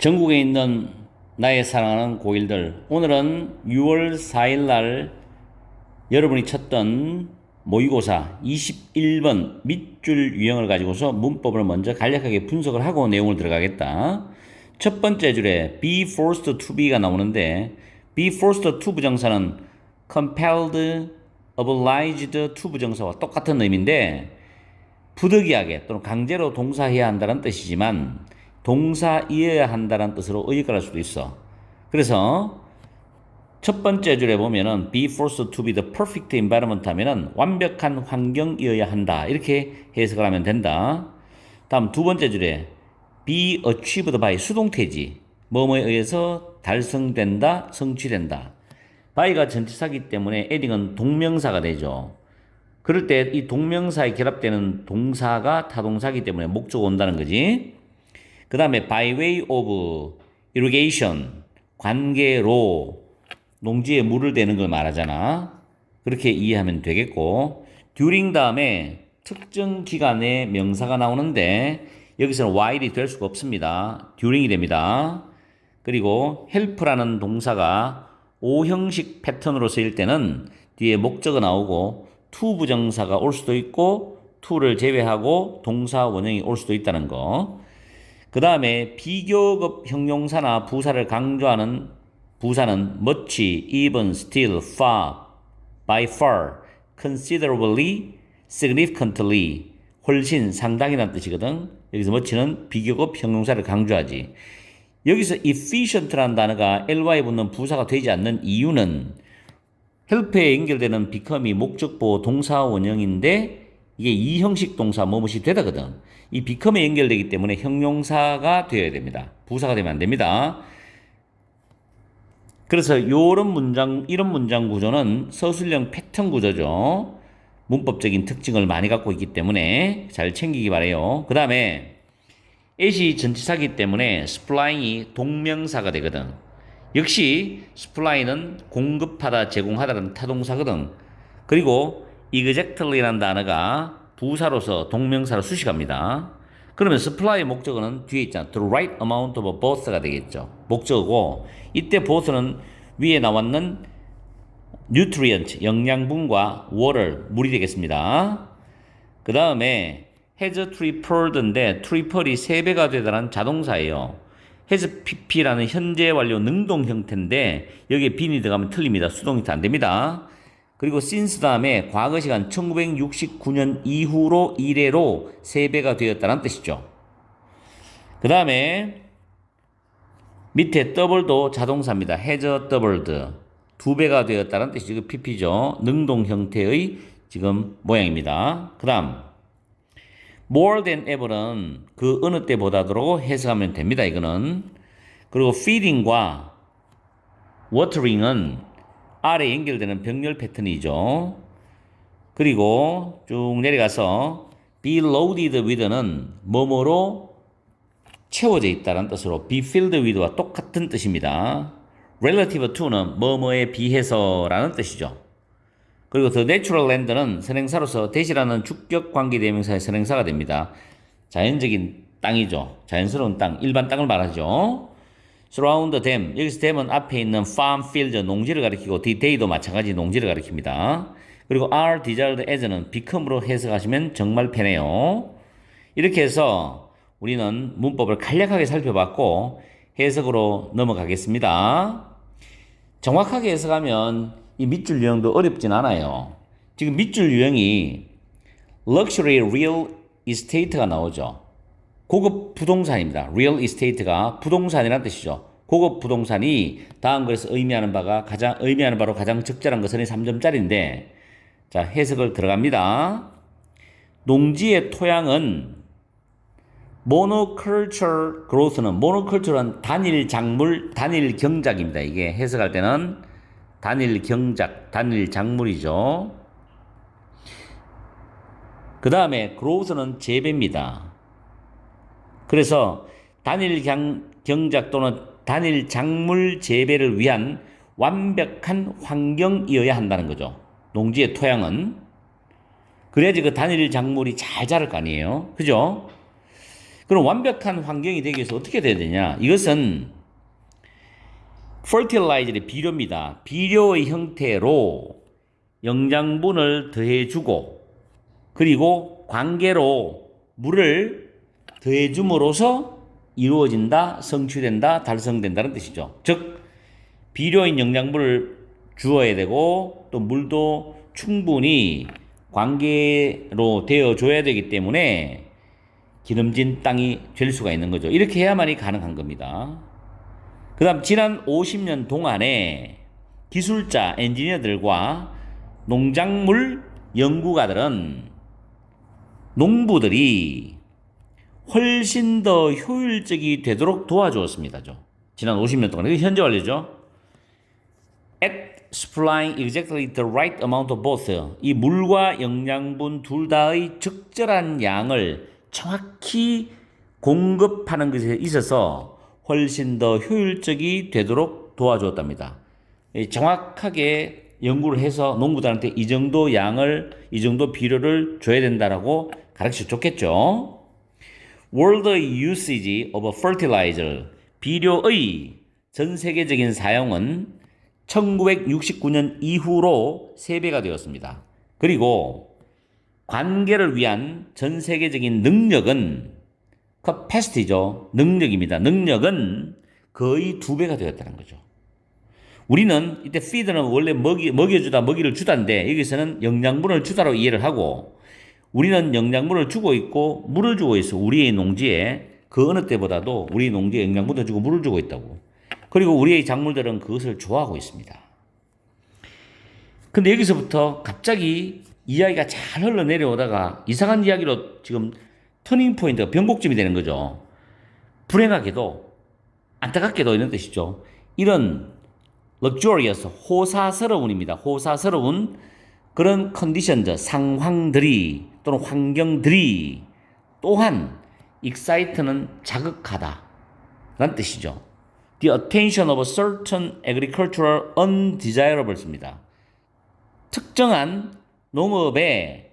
전국에 있는 나의 사랑하는 고일들, 오늘은 6월 4일 날 여러분이 쳤던 모의고사 21번 밑줄 유형을 가지고서 문법을 먼저 간략하게 분석을 하고 내용을 들어가겠다. 첫 번째 줄에 be forced to be가 나오는데 be forced to 부정사는 compelled, obliged to 부정사와 똑같은 의미인데 부득이하게 또는 강제로 동사해야 한다는 뜻이지만 동사이어야 한다는 뜻으로 의역할 수도 있어. 그래서 첫 번째 줄에 보면은 be forced to be the perfect environment 하면은 완벽한 환경이어야 한다. 이렇게 해석을 하면 된다. 다음 두 번째 줄에 be achieved by 수동태지. 뭐뭐에 의해서 달성된다, 성취된다. by가 전치사기 때문에 adding은 동명사가 되죠. 그럴 때 이 동명사에 결합되는 동사가 타동사기 때문에 목적어 온다는 거지. 그 다음에 by way of irrigation, 관계로 농지에 물을 대는 걸 말하잖아. 그렇게 이해하면 되겠고, during 다음에 특정 기간에 명사가 나오는데 여기서는 while이 될 수가 없습니다. during이 됩니다. 그리고 help라는 동사가 오형식 패턴으로 쓰일 때는 뒤에 목적어 나오고 to 부정사가 올 수도 있고 to를 제외하고 동사 원형이 올 수도 있다는 거. 그 다음에 비교급 형용사나 부사를 강조하는 부사는 much, even, still, far, by far, considerably, significantly, 훨씬, 상당히라는 뜻이거든. 여기서 much는 비교급 형용사를 강조하지. 여기서 efficient라는 단어가 ly에 붙는 부사가 되지 않는 이유는 help에 연결되는 become이 목적보 동사 원형인데 이게 이형식 동사 뭐뭐이 되다거든. 이 become에 연결되기 때문에 형용사가 되어야 됩니다. 부사가 되면 안 됩니다. 그래서 이런 문장 구조는 서술형 패턴 구조죠. 문법적인 특징을 많이 갖고 있기 때문에 잘 챙기기 바래요. 그 다음에 at이 전치사기 때문에 supplying이 동명사가 되거든. 역시 supply는 공급하다, 제공하다는 타동사거든. 그리고 exactly라는 단어가 부사로서 동명사로 수식합니다. 그러면 supply 목적어는 뒤에 있잖아. the right amount of both가 되겠죠. 목적어고 이때 both는 위에 나왔는 nutrient, 영양분과 water, 물이 되겠습니다. 그 다음에 has tripled인데 triple이 3배가 되다는 자동사예요. has pp라는 현재 완료 능동 형태인데 여기에 bean이 들어가면 틀립니다. 수동 형태 안 됩니다. 그리고 since 다음에 과거 시간 1969년 이후로 이래로 3배가 되었다는 뜻이죠. 그 다음에 밑에 double도 자동사입니다. has doubled 2배가 되었다는 뜻이 지금 pp죠. 능동 형태의 지금 모양입니다. 그 다음 more than ever는 그 어느 때보다도로 해석하면 됩니다. 이거는. 그리고 feeding과 watering은 R에 연결되는 병렬 패턴이죠. 그리고 쭉 내려가서 be loaded with는 뭐뭐로 채워져 있다는 뜻으로 be filled with와 똑같은 뜻입니다. relative to는 뭐뭐에 비해서라는 뜻이죠. 그리고 the natural land는 선행사로서 대시라는 주격 관계대명사의 선행사가 됩니다. 자연적인 땅이죠. 자연스러운 땅, 일반 땅을 말하죠. surround them, 여기서 them은 앞에 있는 farm, field, 농지를 가리키고 they도 마찬가지 농지를 가리킵니다. 그리고 are desired as는 become으로 해석하시면 정말 편해요. 이렇게 해서 우리는 문법을 간략하게 살펴봤고 해석으로 넘어가겠습니다. 정확하게 해석하면 이 밑줄 유형도 어렵진 않아요. 지금 밑줄 유형이 luxury real estate가 나오죠. 고급 부동산입니다. real estate가 부동산이라는 뜻이죠. 고급 부동산이 다음 글에서 의미하는 바로 가장 적절한 것은 3점짜리인데 자, 해석을 들어갑니다. 농지의 토양은 monoculture growth는 monoculture는 단일 작물, 단일 경작입니다. 이게 해석할 때는 단일 경작, 단일 작물이죠. 그 다음에 growth는 재배입니다. 그래서 단일 경작 또는 단일 작물 재배를 위한 완벽한 환경이어야 한다는 거죠. 농지의 토양은. 그래야지 그 단일 작물이 잘 자랄 거 아니에요. 그죠? 그럼 완벽한 환경이 되기 위해서 어떻게 돼야 되냐? 이것은 fertilizer의 비료입니다. 비료의 형태로 영양분을 더해주고 그리고 관계로 물을 더해줌으로써 이루어진다, 성취된다, 달성된다는 뜻이죠. 즉 비료인 영양분을 주어야 되고 또 물도 충분히 관계로 되어줘야 되기 때문에 기름진 땅이 될 수가 있는 거죠. 이렇게 해야만이 가능한 겁니다. 그 다음 지난 50년 동안에 기술자, 엔지니어들과 농작물 연구가들은 농부들이 훨씬 더 효율적이 되도록 도와주었습니다. 지난 50년 동안. 이게 현재 완료죠. At supplying exactly the right amount of both. 이 물과 영양분 둘 다의 적절한 양을 정확히 공급하는 것에 있어서 훨씬 더 효율적이 되도록 도와주었답니다. 정확하게 연구를 해서 농부들한테 이 정도 양을, 이 정도 비료를 줘야 된다라고 가르쳐 줬겠죠. World usage of fertilizer, 비료의 전 세계적인 사용은 1969년 이후로 3배가 되었습니다. 그리고 관계를 위한 전 세계적인 능력은 capacity죠. 능력입니다. 능력은 거의 2배가 되었다는 거죠. 우리는 이때 feed는 원래 먹여주다, 먹이를 주다인데 여기서는 영양분을 주다로 이해를 하고 우리는 영양분을 주고 있고 물을 주고 있어. 우리의 농지에 그 어느 때보다도 우리 농지에 영양분을 주고 물을 주고 있다고. 그리고 우리의 작물들은 그것을 좋아하고 있습니다. 근데 여기서부터 갑자기 이야기가 잘 흘러내려오다가 이상한 이야기로 지금 터닝 포인트가 변곡점이 되는 거죠. 불행하게도 안타깝게도 이런 뜻이죠. 이런 luxurious, 호사스러운입니다. 호사스러운 그런 컨디션들, 상황들이 또는 환경들이 또한 excite는 자극하다 라는 뜻이죠. The attention of certain agricultural undesirables입니다. 특정한 농업의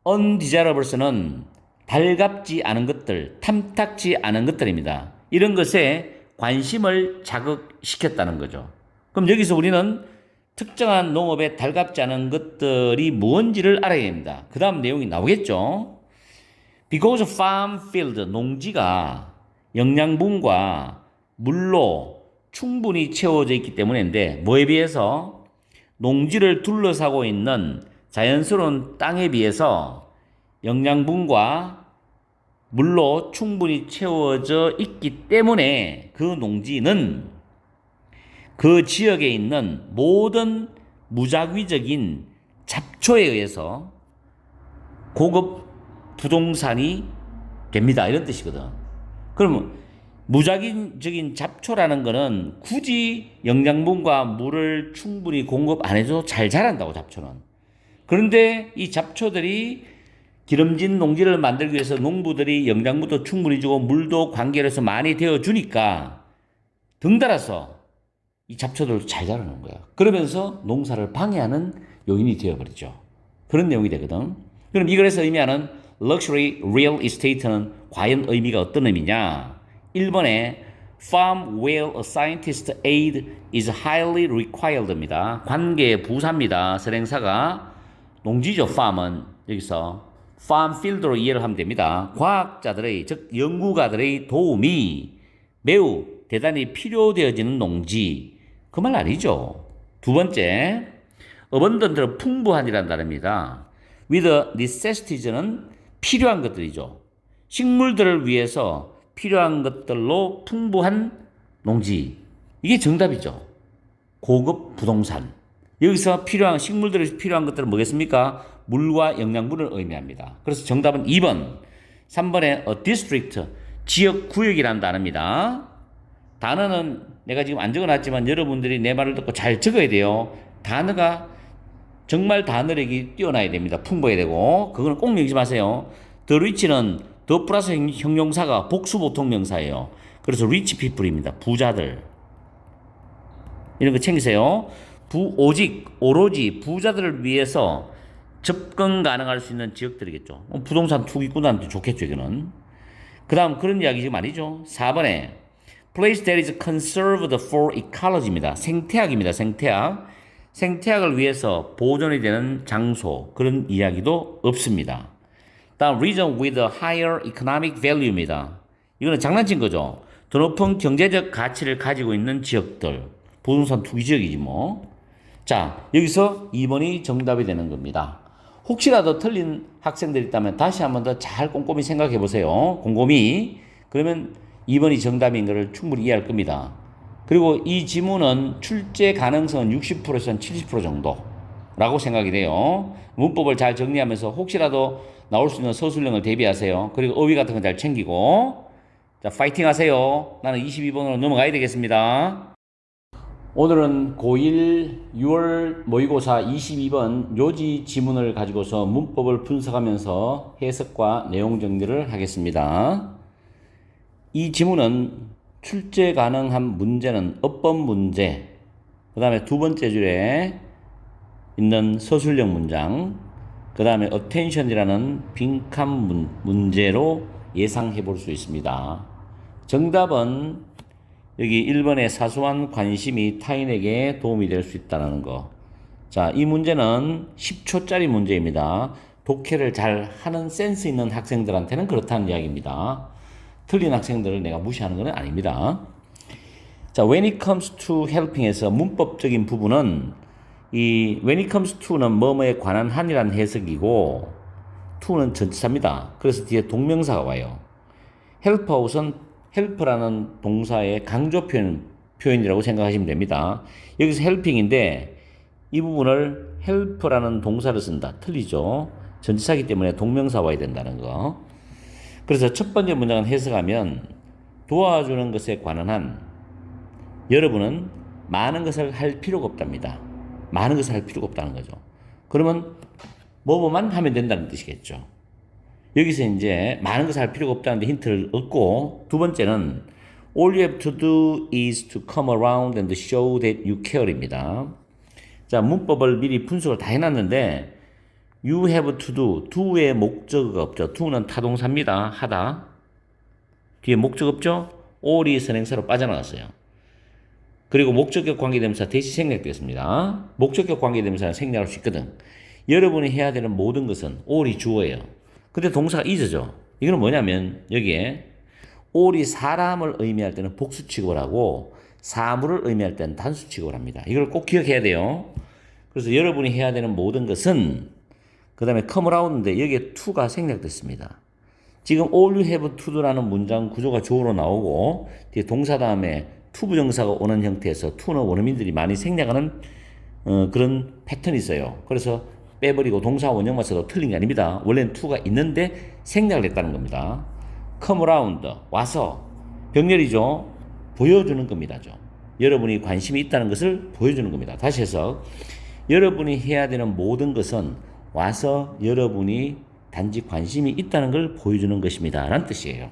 undesirables는 달갑지 않은 것들, 탐탁지 않은 것들입니다. 이런 것에 관심을 자극시켰다는 거죠. 그럼 여기서 우리는 특정한 농업에 달갑지 않은 것들이 뭔지를 알아야 됩니다. 그 다음 내용이 나오겠죠. Because farm field, 농지가 영양분과 물로 충분히 채워져 있기 때문인데 뭐에 비해서 농지를 둘러싸고 있는 자연스러운 땅에 비해서 영양분과 물로 충분히 채워져 있기 때문에 그 농지는 그 지역에 있는 모든 무작위적인 잡초에 의해서 고급 부동산이 됩니다. 이런 뜻이거든. 그러면 무작위적인 잡초라는 거는 굳이 영양분과 물을 충분히 공급 안 해도 잘 자란다고, 잡초는. 그런데 이 잡초들이 기름진 농지를 만들기 위해서 농부들이 영양분도 충분히 주고 물도 관계로서 많이 되어주니까 덩달아서 이 잡초들도 잘 자라는 거야. 그러면서 농사를 방해하는 요인이 되어버리죠. 그런 내용이 되거든. 그럼 이것에서 의미하는 luxury real estate는 과연 의미가 어떤 의미냐? 1번에 farm where a scientist aid is highly required입니다. 관계 부사입니다. 선행사가 농지죠. farm은 여기서 farm field로 이해를 하면 됩니다. 과학자들의, 즉 연구가들의 도움이 매우 대단히 필요되어지는 농지. 그 말 아니죠. 2번째, abundant는 풍부한이라는 단어입니다. with necessities는 필요한 것들이죠. 식물들을 위해서 필요한 것들로 풍부한 농지. 이게 정답이죠. 고급 부동산. 여기서 필요한, 식물들이 필요한 것들은 뭐겠습니까? 물과 영양분을 의미합니다. 그래서 정답은 2번. 3번에 a district, 지역 구역이라는 단어입니다. 단어는 내가 지금 안 적어놨지만 여러분들이 내 말을 듣고 잘 적어야 돼요. 단어가 정말 단어력이 뛰어나야 됩니다. 풍부해야 되고. 그거는 꼭 명심하세요. the rich는 더 플러스 형용사가 복수보통명사예요. 그래서 rich people입니다. 부자들. 이런 거 챙기세요. 오직, 오로지 부자들을 위해서 접근 가능할 수 있는 지역들이겠죠. 부동산 투기꾼한테 좋겠죠, 이거는. 그 다음 그런 이야기 지금 말이죠. 4번에 place that is conserved for ecology입니다. 생태학입니다. 생태학. 생태학을 위해서 보존이 되는 장소 그런 이야기도 없습니다. 다음 region with a higher economic value입니다. 이거는 장난친 거죠. 더 높은 경제적 가치를 가지고 있는 지역들. 부동산 투기 지역이지 뭐. 자, 여기서 2번이 정답이 되는 겁니다. 혹시라도 틀린 학생들이 있다면 다시 한번 더 잘 꼼꼼히 생각해 보세요. 곰곰이. 그러면 2번이 정답인 것을 충분히 이해할 겁니다. 그리고 이 지문은 출제 가능성은 60%에서 70% 정도라고 생각이 돼요. 문법을 잘 정리하면서 혹시라도 나올 수 있는 서술형을 대비하세요. 그리고 어휘 같은 건 잘 챙기고. 자, 파이팅 하세요. 나는 22번으로 넘어가야 되겠습니다. 오늘은 고1 6월 모의고사 22번 요지 지문을 가지고서 문법을 분석하면서 해석과 내용 정리를 하겠습니다. 이 지문은 출제 가능한 문제는 어법 문제, 그 다음에 두 번째 줄에 있는 서술형 문장, 그 다음에 attention이라는 빈칸 문제로 예상해 볼 수 있습니다. 정답은 여기 1번의 사소한 관심이 타인에게 도움이 될 수 있다는 거. 자, 이 문제는 10초짜리 문제입니다. 독해를 잘 하는 센스 있는 학생들한테는 그렇다는 이야기입니다. 틀린 학생들을 내가 무시하는 건 아닙니다. 자, when it comes to helping에서 문법적인 부분은 이 when it comes to는 뭐뭐에 관한 한이라는 해석이고 to는 전치사입니다. 그래서 뒤에 동명사가 와요. help out은 help라는 동사의 강조 표현이라고 생각하시면 됩니다. 여기서 helping인데 이 부분을 help라는 동사를 쓴다. 틀리죠. 전치사이기 때문에 동명사 와야 된다는 거. 그래서 첫 번째 문장은 해석하면 도와주는 것에 관한 한 여러분은 많은 것을 할 필요가 없답니다. 많은 것을 할 필요가 없다는 거죠. 그러면 뭐뭐만 하면 된다는 뜻이겠죠. 여기서 이제 많은 것을 할 필요가 없다는 데 힌트를 얻고 두 번째는 all you have to do is to come around and show that you care입니다. 자, 문법을 미리 분석을 다 해놨는데 you have to do, do의 목적어가 없죠. do는 타동사입니다. 하다. 뒤에 목적 없죠? all이 선행사로 빠져나갔어요. 그리고 목적격 관계대명사 대시 생략되었습니다. 목적격 관계대명사는 생략할 수 있거든. 여러분이 해야 되는 모든 것은 all이 주어예요. 근데 동사가 is죠. 이거는 뭐냐면 여기에 all이 사람을 의미할 때는 복수 취급을 하고 사물을 의미할 때는 단수 취급을 합니다. 이걸 꼭 기억해야 돼요. 그래서 여러분이 해야 되는 모든 것은 그 다음에 come around인데 여기에 to가 생략됐습니다. 지금 all you have to do라는 문장 구조가 주어로 나오고 뒤에 동사 다음에 to 부정사가 오는 형태에서 to는 원어민들이 많이 생략하는 그런 패턴이 있어요. 그래서 빼버리고 동사 원형만 써도 틀린 게 아닙니다. 원래는 to가 있는데 생략을 했다는 겁니다. come around, 와서 병렬이죠. 보여주는 겁니다. 여러분이 관심이 있다는 것을 보여주는 겁니다. 다시 해서 여러분이 해야 되는 모든 것은 와서 여러분이 단지 관심이 있다는 걸 보여주는 것입니다. 라는 뜻이에요.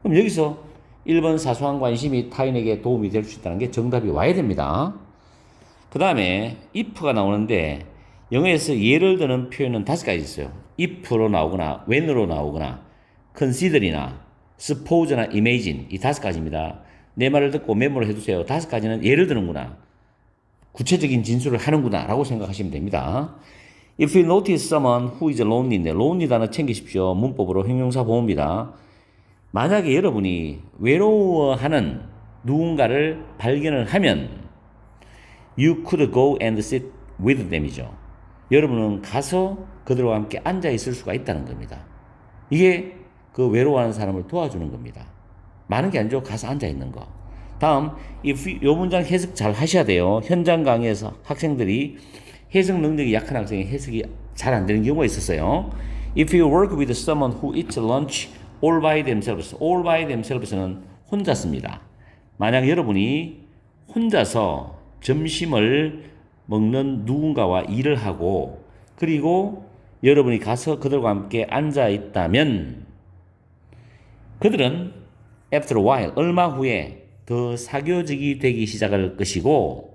그럼 여기서 1번 사소한 관심이 타인에게 도움이 될 수 있다는 게 정답이 와야 됩니다. 그 다음에 if가 나오는데 영어에서 예를 드는 표현은 5가지 있어요. if로 나오거나 when으로 나오거나 consider이나 suppose나 imagine 이 5가지입니다. 내 말을 듣고 메모를 해두세요. 5가지는 예를 드는구나. 구체적인 진술을 하는구나 라고 생각하시면 됩니다. If you notice someone who is lonely인데 lonely 단어 챙기십시오. 문법으로 형용사 보호입니다. 만약에 여러분이 외로워하는 누군가를 발견을 하면 you could go and sit with them이죠. 여러분은 가서 그들과 함께 앉아 있을 수가 있다는 겁니다. 이게 그 외로워하는 사람을 도와주는 겁니다. 많은 게 아니죠. 가서 앉아 있는 거. 다음, 이 문장 해석 잘 하셔야 돼요. 현장 강의에서 학생들이 해석 능력이 약한 학생이 해석이 잘 안 되는 경우가 있었어요. If you work with someone who eats lunch all by themselves, all by themselves는 혼자 씁니다. 만약 여러분이 혼자서 점심을 먹는 누군가와 일을 하고 그리고 여러분이 가서 그들과 함께 앉아 있다면 그들은 after a while, 얼마 후에 더 사교적이 되기 시작할 것이고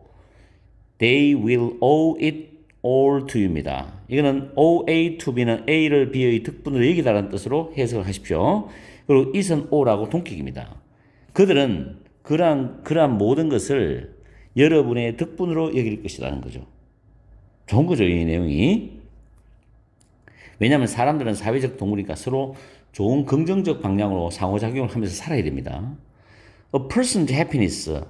they will owe it all to you입니다. 이거는 owe A to B는 A를 B의 득분으로 여기다라는 뜻으로 해석을 하십시오. 그리고 is은 or라고 동격입니다. 그들은 그러한 모든 것을 여러분의 덕분으로 여길 것이라는 거죠. 좋은 거죠, 이 내용이. 왜냐하면 사람들은 사회적 동물이니까 서로 좋은 긍정적 방향으로 상호작용을 하면서 살아야 됩니다. A person's happiness,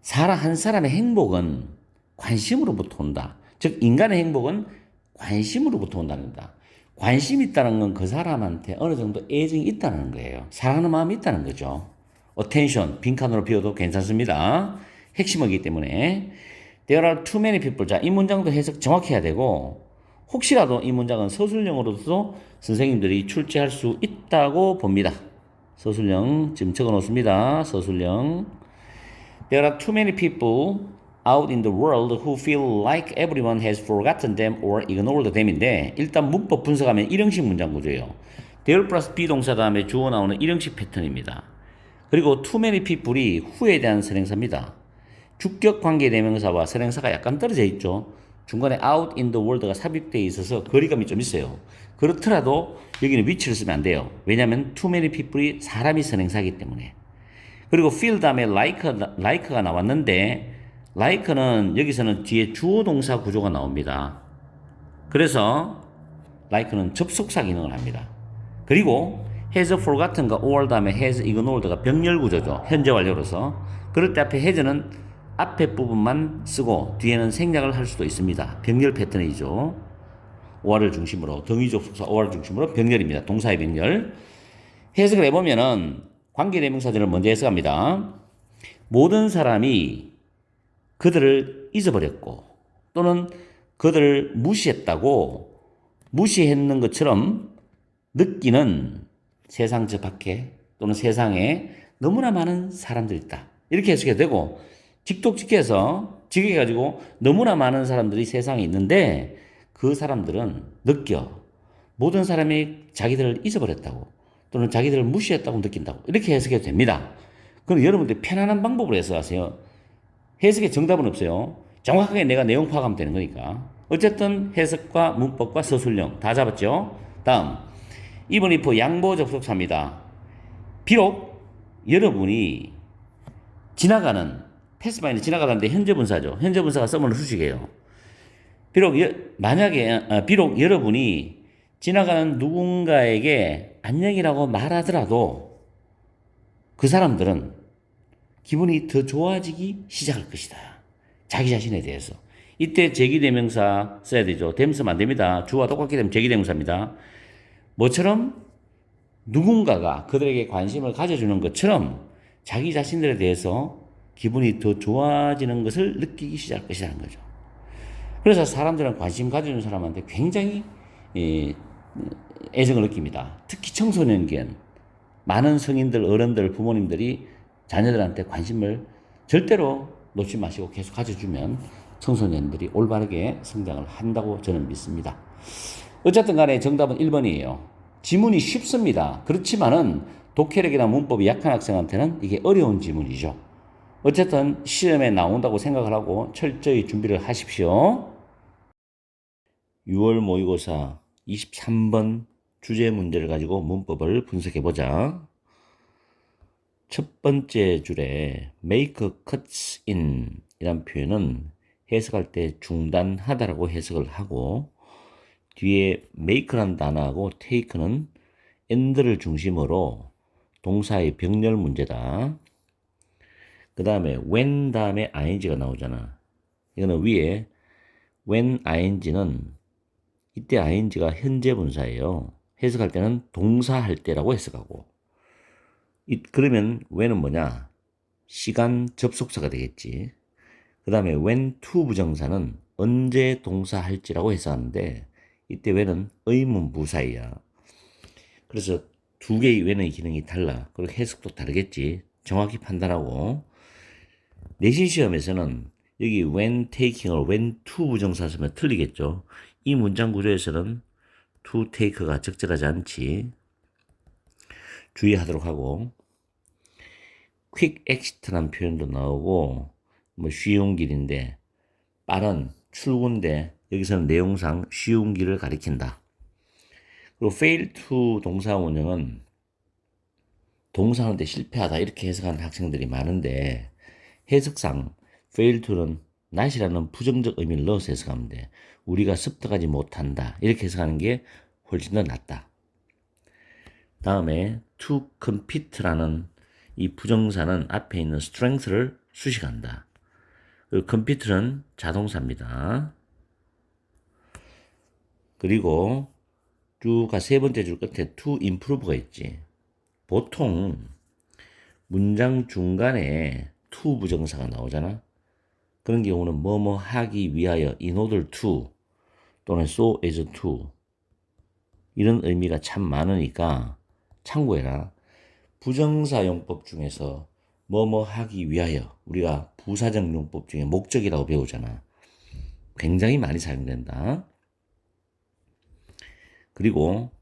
한 사람의 행복은 관심으로부터 온다. 즉 인간의 행복은 관심으로부터 온다는 겁니다. 관심이 있다는 건 그 사람한테 어느 정도 애정이 있다는 거예요. 사랑하는 마음이 있다는 거죠. attention, 빈칸으로 비워도 괜찮습니다. 핵심어기 때문에. There are too many people. 자, 이 문장도 해석 정확해야 되고 혹시라도 이 문장은 서술형으로도 선생님들이 출제할 수 있다고 봅니다. 서술형 지금 적어 놓습니다. 서술형. There are too many people out in the world who feel like everyone has forgotten them or ignored them인데 일단 문법 분석하면 일형식 문장 구조예요. there 플러스 비동사 다음에 주어 나오는 일형식 패턴입니다. 그리고 too many people이 후에 대한 선행사입니다. 주격 관계 대명사와 선행사가 약간 떨어져 있죠. 중간에 out in the world가 삽입되어 있어서 거리감이 좀 있어요. 그렇더라도 여기는 위치를 쓰면 안 돼요. 왜냐하면 too many people이 사람이 선행사이기 때문에. 그리고 feel 다음에 like가 나왔는데 like는 여기서는 뒤에 주어 동사 구조가 나옵니다. 그래서 like는 접속사 기능을 합니다. 그리고 has forgotten과 or 다음에 has ignored가 병렬 구조죠. 현재 완료로서. 그럴 때 앞에 has는 앞에 부분만 쓰고 뒤에는 생략을 할 수도 있습니다. 병렬 패턴이죠. or를 중심으로 동의 접속사 or를 중심으로 병렬입니다. 동사의 병렬. 해석을 해보면은 관계대명사들을 먼저 해석합니다. 모든 사람이 그들을 잊어버렸고 또는 그들을 무시했다고 무시했는 것처럼 느끼는 세상 저 밖에 또는 세상에 너무나 많은 사람들이 있다. 이렇게 해석해도 되고 직역해가지고 너무나 많은 사람들이 세상에 있는데 그 사람들은 느껴 모든 사람이 자기들을 잊어버렸다고 또는 자기들을 무시했다고 느낀다고 이렇게 해석해도 됩니다. 그럼 여러분들 편안한 방법으로 해석하세요. 해석에 정답은 없어요. 정확하게 내가 내용 파악하면 되는 거니까. 어쨌든 해석과 문법과 서술형 다 잡았죠. 다음 2번 if 양보 접속사입니다. 비록 여러분이 지나가는 패스바이는 지나가다는데 현재 분사죠. 현재 분사가 써먹는 수식이에요. 비록 여러분이 지나가는 누군가에게 안녕이라고 말하더라도 그 사람들은 기분이 더 좋아지기 시작할 것이다. 자기 자신에 대해서. 이때 제기대명사 써야 되죠. 댐 쓰면 안 됩니다. 주와 똑같게 되면 제기대명사입니다. 뭐처럼 누군가가 그들에게 관심을 가져주는 것처럼 자기 자신들에 대해서 기분이 더 좋아지는 것을 느끼기 시작할 것이라는 거죠. 그래서 사람들은 관심 가져주는 사람한테 굉장히 애정을 느낍니다. 특히 청소년기엔 많은 성인들, 어른들, 부모님들이 자녀들한테 관심을 절대로 놓지 마시고 계속 가져주면 청소년들이 올바르게 성장을 한다고 저는 믿습니다. 어쨌든 간에 정답은 1번이에요. 지문이 쉽습니다. 그렇지만은 독해력이나 문법이 약한 학생한테는 이게 어려운 지문이죠. 어쨌든 시험에 나온다고 생각을 하고 철저히 준비를 하십시오. 6월 모의고사 23번 주제 문제를 가지고 문법을 분석해 보자. 첫 번째 줄에 make cuts in 이란 표현은 해석할 때 중단하다라고 해석을 하고 뒤에 make라는 단어하고 take는 end를 중심으로 동사의 병렬 문제다. 그 다음에 when 다음에 ing가 나오잖아. 이거는 위에 when ing는 이때 ing가 현재 분사예요. 해석할 때는 동사할 때라고 해석하고 그러면 when은 뭐냐? 시간 접속사가 되겠지. 그 다음에 when to 부정사는 언제 동사할지라고 해석하는데 이때 when은 의문 부사이야. 그래서 두 개의 when의 기능이 달라. 그리고 해석도 다르겠지. 정확히 판단하고 내신 시험에서는 여기 when taking을 when to 부정사 쓰면 틀리겠죠. 이 문장 구조에서는 to take가 적절하지 않지. 주의하도록 하고 quick exit라는 표현도 나오고 뭐 쉬운 길인데 빠른 출구인데 여기서는 내용상 쉬운 길을 가리킨다. 그리고 fail to 동사 원형은 동사하는데 실패하다 이렇게 해석하는 학생들이 많은데 해석상 fail to는 not이라는 부정적 의미를 넣어서 해석하면 돼. 우리가 습득하지 못한다 이렇게 해석하는 게 훨씬 더 낫다. 다음에 to compete라는 이 부정사는 앞에 있는 strength를 수식한다. 그리고 compete는 자동사입니다. 그리고 쭉가 세 번째 줄 끝에 to improve가 있지. 보통 문장 중간에 to 부정사가 나오잖아. 그런 경우는 뭐뭐 하기 위하여 in order to 또는 so as to 이런 의미가 참 많으니까 참고해라. 부정사 용법 중에서 뭐뭐 하기 위하여 우리가 부사적 용법 중에 목적이라고 배우잖아. 굉장히 많이 사용된다. 그리고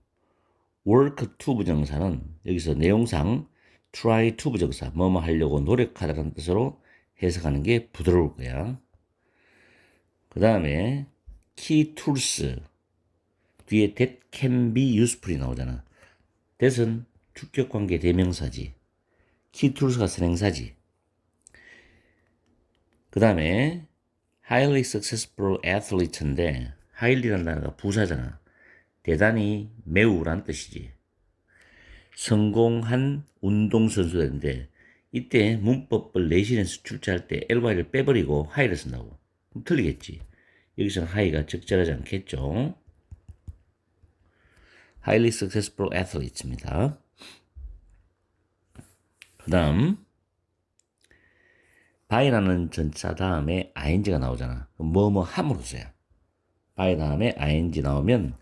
work to 부정사는 여기서 내용상 try to 부정사 뭐뭐 하려고 노력하다는 뜻으로 해석하는 게 부드러울 거야. 그 다음에 key tools 뒤에 that can be useful이 나오잖아. that은 주격관계 대명사지. key tools가 선행사지. 그 다음에 highly successful athlete인데 highly라는 단어가 부사잖아. 대단히 매우란 뜻이지. 성공한 운동선수인데 이때 문법을 내신에서 출제할 때 ly를 빼버리고 high를 쓴다고. 그럼 틀리겠지. 여기서는 high가 적절하지 않겠죠. highly successful athletes입니다. 그 다음 by라는 전차 다음에 ing가 나오잖아. 뭐뭐 함으로써야. by 다음에 ing 나오면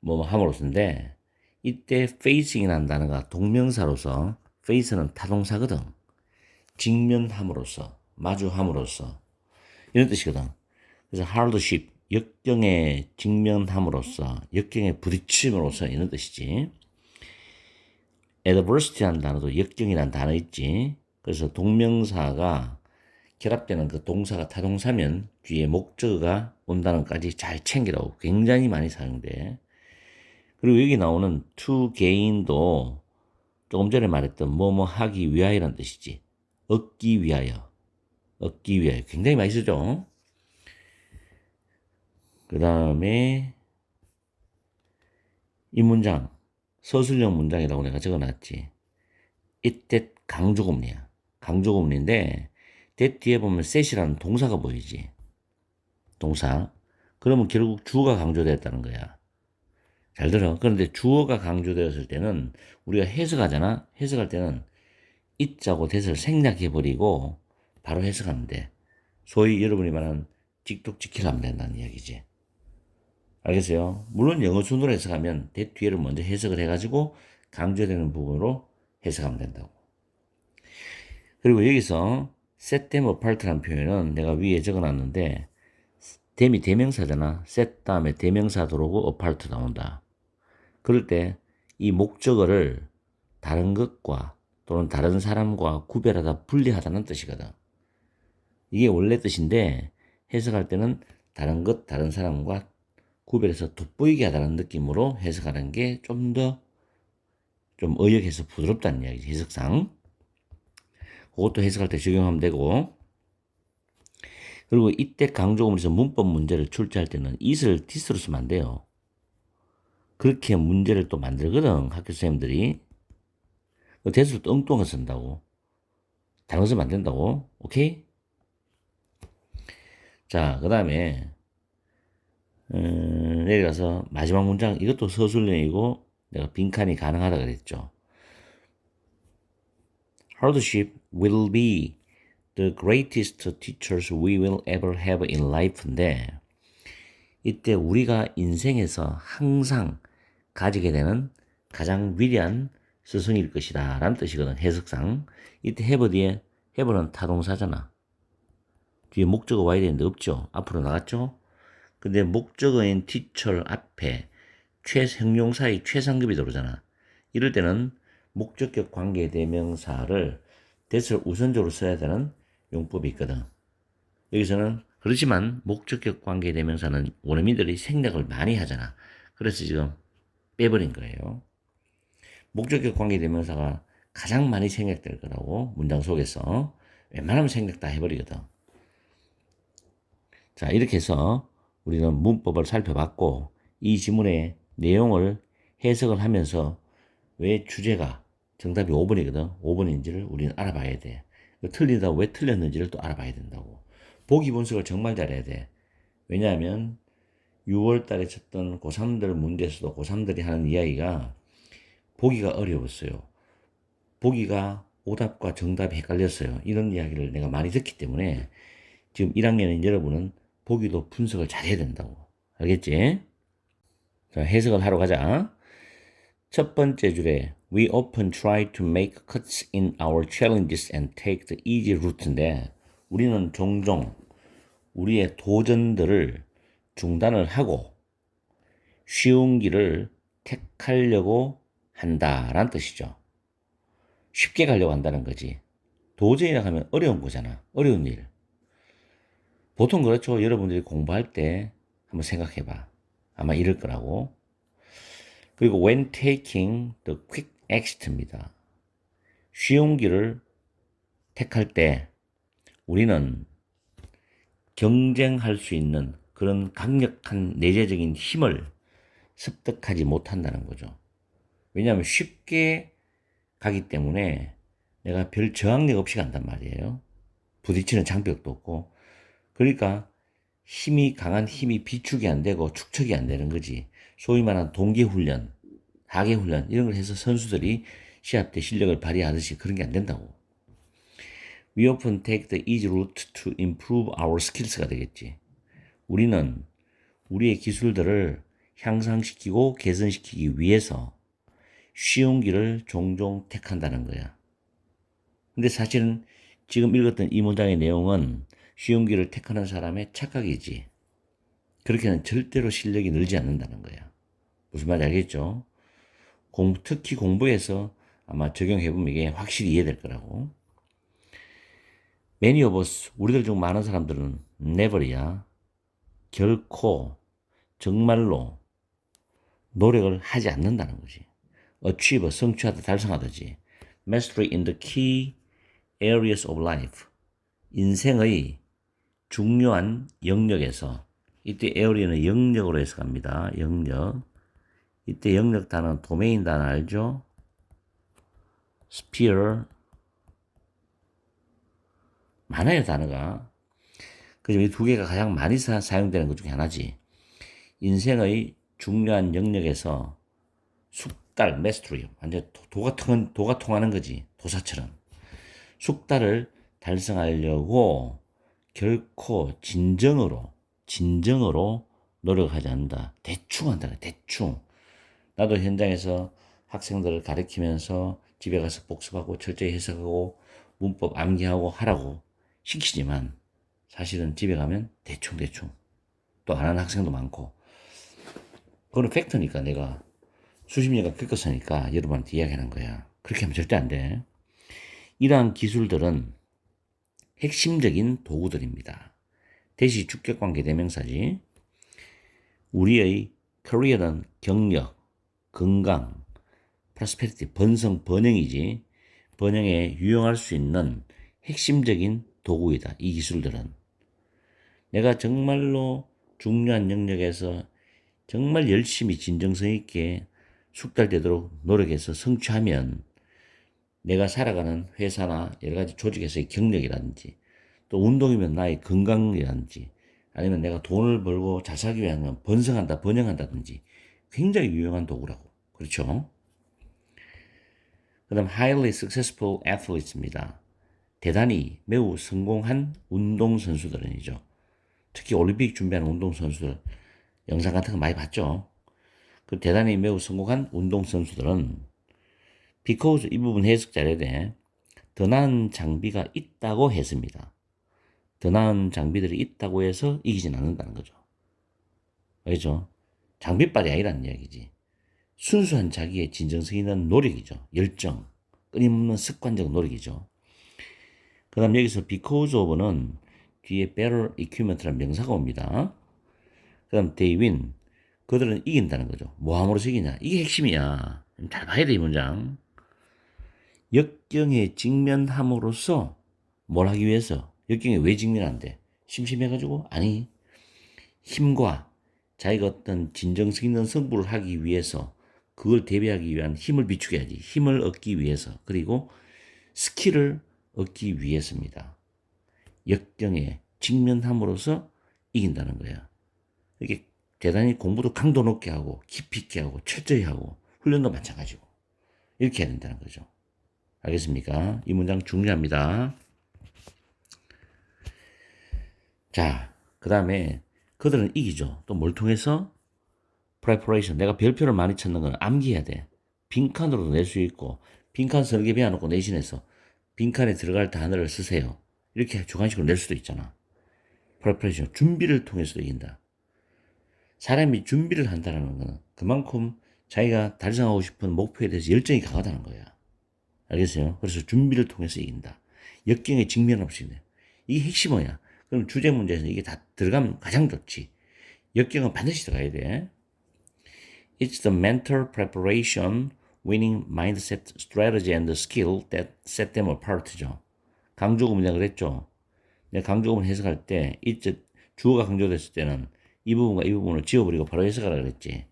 뭐뭐 함으로써인데 이때 facing이라는 단어가 동명사로서 face는 타동사거든. 직면함으로써, 마주함으로써 이런 뜻이거든. 그래서 hardship, 역경에 직면함으로써, 역경에 부딪힘으로써 이런 뜻이지. adversity라는 단어도 역경이라는 단어 있지. 그래서 동명사가 결합되는 그 동사가 타동사면 뒤에 목적어가 온다는 것까지 잘 챙기라고. 굉장히 많이 사용돼. 그리고 여기 나오는 to gain도 조금 전에 말했던 뭐뭐 하기 위하여라는 뜻이지. 얻기 위하여. 얻기 위하여. 굉장히 많이 쓰죠. 그 다음에 이 문장 서술형 문장이라고 내가 적어놨지. it that 강조구문이야. 강조구문인데 that 뒤에 보면 set이라는 동사가 보이지. 동사. 그러면 결국 주어가 강조됐다는 거야. 잘 들어. 그런데 주어가 강조되었을 때는 우리가 해석하잖아. 해석할 때는 it자고 that을 생략해버리고 바로 해석하면 돼. 소위 여러분이 말하는 직독직힐 하면 된다는 이야기지. 알겠어요? 물론 영어 순으로 해석하면 that 뒤에를 먼저 해석을 해가지고 강조되는 부분으로 해석하면 된다고. 그리고 여기서 set them apart라는 표현은 내가 위에 적어놨는데 them이 대명사잖아. set 다음에 대명사 들어오고 apart 나온다. 그럴 때 이 목적어를 다른 것과 또는 다른 사람과 구별하다, 분리하다는 뜻이거든. 이게 원래 뜻인데 해석할 때는 다른 것, 다른 사람과 구별해서 돋보이게 하다는 느낌으로 해석하는 게 좀 더 좀 의역해서 부드럽다는 이야기지, 해석상. 그것도 해석할 때 적용하면 되고. 그리고 이때 강조구문에서 문법 문제를 출제할 때는 it을 this로 쓰면 안 돼요. 그렇게 문제를 또 만들거든, 학교 선생님들이. that을 또 엉뚱하게 쓴다고. 다른 거 쓰면 안 된다고. 오케이? 자, 그 다음에 내려가서 마지막 문장, 이것도 서술형이고 내가 빈칸이 가능하다 그랬죠. Hardship will be the greatest teachers we will ever have in life인데 이때 우리가 인생에서 항상 가지게 되는 가장 위대한 스승일 것이다 라는 뜻이거든. 해석상. 이때 have 뒤에 have는 타동사잖아. 뒤에 목적어 와야 되는데 없죠. 앞으로 나갔죠. 근데 목적어인 teacher 앞에 형용사의 최상급이 들어오잖아. 이럴 때는 목적격 관계 대명사를 that을 우선적으로 써야 되는 용법이 있거든. 여기서는 그렇지만 목적격 관계 대명사는 원어민들이 생략을 많이 하잖아. 그래서 지금 빼버린 거예요. 목적격 관계 대명사가 가장 많이 생략될 거라고 문장 속에서 웬만하면 생략 다 해버리거든. 자, 이렇게 해서 우리는 문법을 살펴봤고 이 지문의 내용을 해석을 하면서 왜 주제가 정답이 5번이거든. 5번인지를 우리는 알아봐야 돼. 틀리다고 왜 틀렸는지를 또 알아봐야 된다고. 보기 분석을 정말 잘해야 돼. 왜냐하면 6월 달에 쳤던 고3들 문제에서도 고3들이 하는 이야기가 보기가 어려웠어요. 보기가 오답과 정답이 헷갈렸어요. 이런 이야기를 내가 많이 듣기 때문에 지금 1학년인 여러분은 보기도 분석을 잘해야 된다고. 알겠지? 자, 해석을 하러 가자. 첫 번째 줄에 We often try to make cuts in our challenges and take the easy route인데 우리는 종종 우리의 도전들을 중단을 하고 쉬운 길을 택하려고 한다라는 뜻이죠. 쉽게 가려고 한다는 거지. 도전이라 하면 어려운 거잖아. 어려운 일. 보통 그렇죠. 여러분들이 공부할 때 한번 생각해봐. 아마 이럴 거라고. 그리고 when taking the quick exit입니다. 쉬운 길을 택할 때 우리는 경쟁할 수 있는 그런 강력한 내재적인 힘을 습득하지 못한다는 거죠. 왜냐하면 쉽게 가기 때문에 내가 별 저항력 없이 간단 말이에요. 부딪히는 장벽도 없고. 그러니까 힘이 강한 힘이 비축이 안 되고 축적이 안 되는 거지. 소위 말하는 동계훈련, 하계훈련 이런 걸 해서 선수들이 시합 때 실력을 발휘하듯이 그런 게 안 된다고. We often take the easy route to improve our skills가 되겠지. 우리는 우리의 기술들을 향상시키고 개선시키기 위해서 쉬운 길을 종종 택한다는 거야. 근데 사실은 지금 읽었던 이 문장의 내용은 쉬운 길을 택하는 사람의 착각이지. 그렇게는 절대로 실력이 늘지 않는다는 거야. 무슨 말인지 알겠죠? 특히 공부에서 아마 적용해보면 이게 확실히 이해될 거라고. Many of us, 우리들 중 많은 사람들은 never야. 결코, 정말로 노력을 하지 않는다는 거지. achieve, 성취하다, 달성하다지. mastery in the key areas of life. 인생의 중요한 영역에서, 이때 area는 영역으로 해석합니다. 영역. 이때 영역 단어는 도메인 단어 알죠? sphere. 많아요, 단어가. 그중 이 두 개가 가장 많이 사용되는 것 중에 하나지. 인생의 중요한 영역에서 숙달, mastery. 완전 도가 통하는 거지. 도사처럼. 숙달을 달성하려고 결코 진정으로 노력하지 않는다. 대충 한다. 대충. 나도 현장에서 학생들을 가르치면서 집에 가서 복습하고 철저히 해석하고 문법 암기하고 하라고 시키지만 사실은 집에 가면 대충 또 안 하는 학생도 많고 그거는 팩트니까 내가 수십 년간 겪었으니까 여러분한테 이야기하는 거야. 그렇게 하면 절대 안 돼. 이러한 기술들은 핵심적인 도구들입니다. 대시 주격관계 대명사지. 우리의 커리어는 경력, 건강, 프로스페리티, 번영이지. 번영에 유용할 수 있는 핵심적인 도구이다. 이 기술들은. 내가 정말로 중요한 영역에서 정말 열심히 진정성 있게 숙달되도록 노력해서 성취하면 내가 살아가는 회사나 여러 가지 조직에서의 경력이라든지 또 운동이면 나의 건강이라든지 아니면 내가 돈을 벌고 잘 살기 위하면 번영한다든지 굉장히 유용한 도구라고. 그렇죠? 그 다음 highly successful athletes입니다. 대단히 매우 성공한 운동선수들은이죠. 특히 올림픽 준비하는 운동선수들 영상 같은 거 많이 봤죠. 그 대단히 매우 성공한 운동선수들은 because 이 부분 해석 잘해야 돼. 더 나은 장비가 있다고 했습니다. 더 나은 장비들이 있다고 해서 이기진 않는다는 거죠. 알겠죠? 장비빨이 아니라는 이야기지. 순수한 자기의 진정성 있는 노력이죠. 열정, 끊임없는 습관적 노력이죠. 그 다음 여기서 because of는 뒤에 better equipment라는 명사가 옵니다. 그 다음 they win. 그들은 이긴다는 거죠. 뭐 함으로써 이기냐. 이게 핵심이야. 잘 봐야 돼, 이 문장. 역경에 직면함으로써 뭘 하기 위해서? 역경에 왜 직면한대? 심심해가지고? 아니, 힘과 자기가 어떤 진정성 있는 승부를 하기 위해서 그걸 대비하기 위한 힘을 비축해야지. 힘을 얻기 위해서. 그리고 스킬을 얻기 위해서입니다. 역경에 직면함으로써 이긴다는 거야. 이게 대단히 공부도 강도 높게 하고 깊이 있게 하고 철저히 하고 훈련도 마찬가지고 이렇게 해야 된다는 거죠. 알겠습니까? 이 문장 중요합니다. 자, 그 다음에 그들은 이기죠. 또 뭘 통해서? preparation. 내가 별표를 많이 찾는 건 암기해야 돼. 빈칸으로도 낼 수 있고 빈칸 설계 배워놓고 내신해서 빈칸에 들어갈 단어를 쓰세요. 이렇게 주관식으로 낼 수도 있잖아. preparation. 준비를 통해서도 이긴다. 사람이 준비를 한다는 것은 그만큼 자기가 달성하고 싶은 목표에 대해서 열정이 강하다는 거야. 알겠어요? 그래서 준비를 통해서 이긴다. 역경에 직면 없이. 이게 핵심 뭐야? 그럼 주제 문제에서 이게 다 들어가면 가장 좋지. 역경은 반드시 들어가야 돼. It's the mental preparation, winning mindset, strategy, and skill that set them apart죠. 강조구문 내가 그랬죠. 내가 강조구문 해석할 때 it's 주어가 강조됐을 때는 이 부분과 이 부분을 지워버리고 바로 해석하라 그랬지.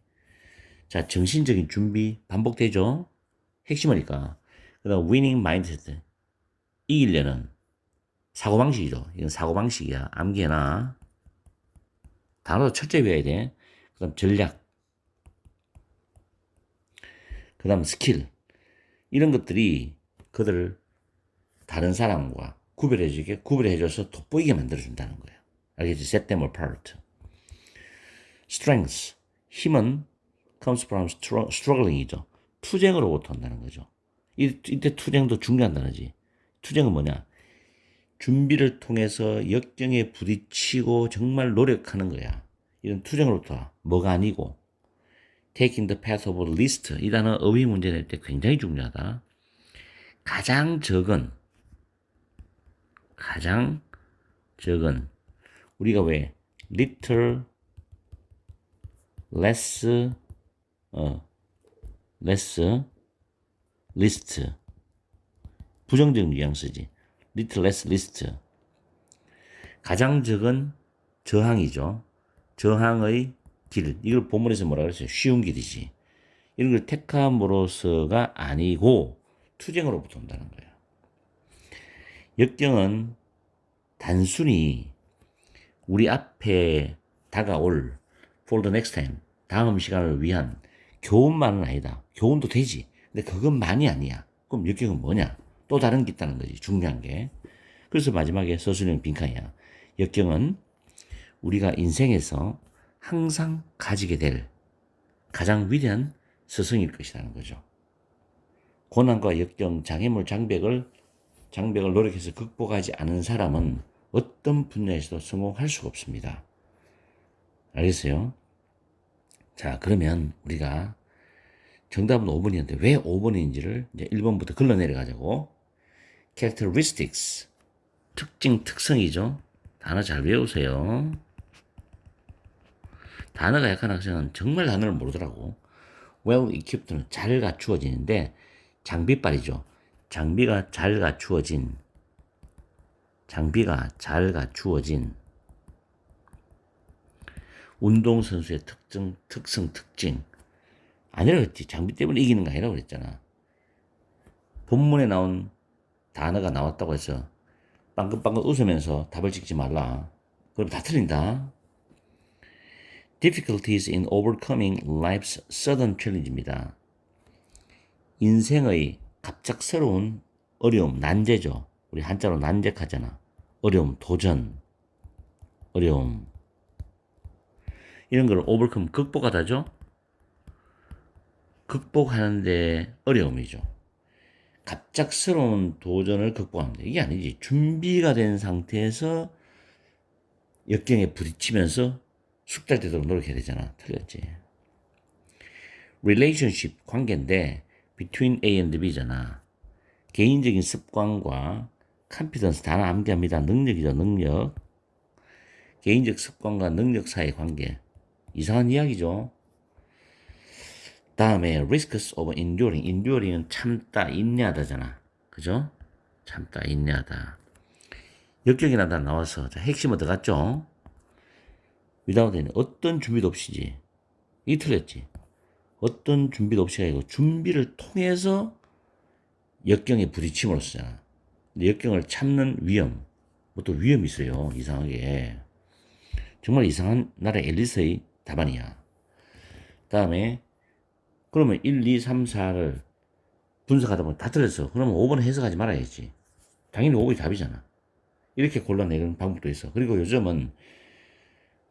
자, 정신적인 준비 반복되죠. 핵심이니까. 그 다음 winning mindset. 이기려는 사고방식이죠. 이건 사고방식이야. 암기해놔. 단어도 철저히 외워야 돼. 그 다음 전략. 그 다음 스킬. 이런 것들이 그들을 다른 사람과 구별해줘서 돋보이게 만들어준다는 거예요. 알겠지? Set them apart. Strength. 힘은 comes from struggling이죠. 투쟁으로부터 온다는 거죠. 이때 투쟁도 중요한 단어지. 투쟁은 뭐냐? 준비를 통해서 역경에 부딪히고 정말 노력하는 거야. 이런 투쟁으로부터 뭐가 아니고 taking the path of least 이 단어 어휘 문제 낼 때 굉장히 중요하다. 가장 적은 우리가 왜 little less least 부정적 뉘앙스지. little less least 가장 적은 저항이죠. 저항의 길. 이걸 본문에서 뭐라 그랬어요? 쉬운 길이지. 이런 걸 택함으로써가 아니고 투쟁으로부터 온다는 거예요. 역경은 단순히 우리 앞에 다가올 for the next time 다음 시간을 위한 교훈만은 아니다. 교훈도 되지. 근데 그것만이 아니야. 그럼 역경은 뭐냐? 또 다른 게 있다는 거지. 중요한 게. 그래서 마지막에 서술형 빈칸이야. 역경은 우리가 인생에서 항상 가지게 될 가장 위대한 스승일 것이라는 거죠. 고난과 역경, 장애물, 장벽을 노력해서 극복하지 않은 사람은 어떤 분야에서도 성공할 수가 없습니다. 알겠어요? 자, 그러면 우리가 정답은 5번이었는데 왜 5번인지를 이제 1번부터 걸러 내려가자고. characteristics. 특성이죠. 단어 잘 외우세요. 단어가 약한 학생은 정말 단어를 모르더라고. well equipped는 잘 갖추어지는데 장비빨이죠. 장비가 잘 갖추어진 운동선수의 특징. 아니라고 했지. 장비 때문에 이기는 거 아니라고 그랬잖아. 본문에 나온 단어가 나왔다고 해서 빵긋빵긋 웃으면서 답을 찍지 말라. 그럼 다 틀린다. Difficulties in overcoming life's sudden challenge입니다. 인생의 갑작스러운 어려움, 난제죠. 우리 한자로 난제하잖아. 어려움, 도전, 어려움. 이런 걸 overcome, 극복하다죠. 극복하는데 어려움이죠. 갑작스러운 도전을 극복합니다. 이게 아니지. 준비가 된 상태에서 역경에 부딪히면서 숙달되도록 노력해야 되잖아. 틀렸지. relationship, 관계인데 between A and B잖아. 개인적인 습관과 confidence, 단어 암기합니다. 능력이죠. 능력. 개인적 습관과 능력 사이의 관계. 이상한 이야기죠. 다음에 risks of enduring은 참다, 인내하다잖아. 그죠? 참다, 인내하다. 역경이란다 나와서 자, 핵심은 들어갔죠? without any 어떤 준비도 없이지. 이 틀렸지. 어떤 준비도 없이가 아니고 준비를 통해서 역경에 부딪힘으로써 근데 역경을 참는 위험. 뭐 또 위험이 있어요. 이상하게. 정말 이상한 나라의 앨리스의 답안이야. 다음에 그러면 1, 2, 3, 4를 분석하다 보면 다 틀렸어. 그러면 5번 해석하지 말아야지. 당연히 5번이 답이잖아. 이렇게 골라내는 방법도 있어. 그리고 요즘은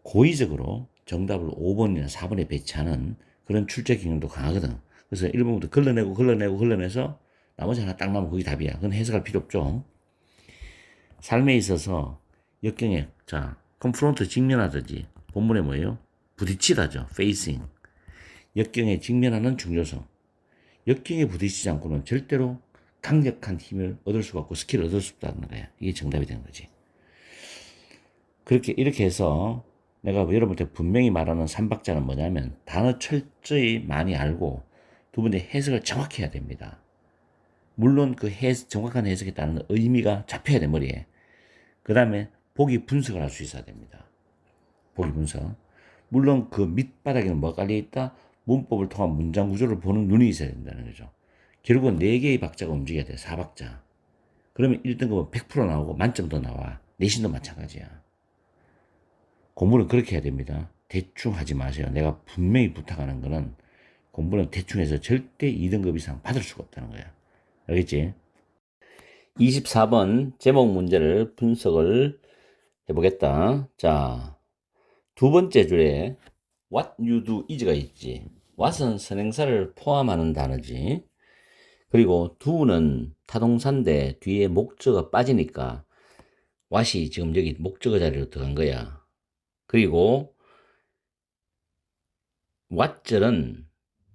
고의적으로 정답을 5번이나 4번에 배치하는 그런 출제 경향도 강하거든. 그래서 1번부터 걸러내서 나머지 하나 딱 나오면 그게 답이야. 그건 해석할 필요 없죠. 삶에 있어서 역경에 자 컨프론트 직면하듯이 본문에 뭐예요? 부딪히다죠. facing. 역경에 직면하는 중요성. 역경에 부딪히지 않고는 절대로 강력한 힘을 얻을 수가 없고 스킬을 얻을 수 없다는 거야. 이게 정답이 되는 거지. 그렇게 이렇게 해서 내가 여러분한테 분명히 말하는 삼박자는 뭐냐면 단어 철저히 많이 알고 두 번째 해석을 정확히 해야 됩니다. 물론 그 정확한 해석에 따른 의미가 잡혀야 돼 머리에. 그 다음에 보기 분석을 할 수 있어야 됩니다. 보기 분석. 물론 그 밑바닥에는 뭐가 깔려있다? 문법을 통한 문장 구조를 보는 눈이 있어야 된다는 거죠. 결국은 4개의 박자가 움직여야 돼. 4박자. 그러면 1등급은 100% 나오고 만점도 나와. 내신도 마찬가지야. 공부는 그렇게 해야 됩니다. 대충 하지 마세요. 내가 분명히 부탁하는 거는 공부는 대충 해서 절대 2등급 이상 받을 수가 없다는 거야. 알겠지? 24번 제목 문제를 분석을 해보겠다. 자, 두 번째 줄에 what you do is가 있지. what은 선행사를 포함하는 단어지. 그리고 do는 타동사인데 뒤에 목적어 빠지니까 what이 지금 여기 목적어 자리로 들어간 거야. 그리고 what절은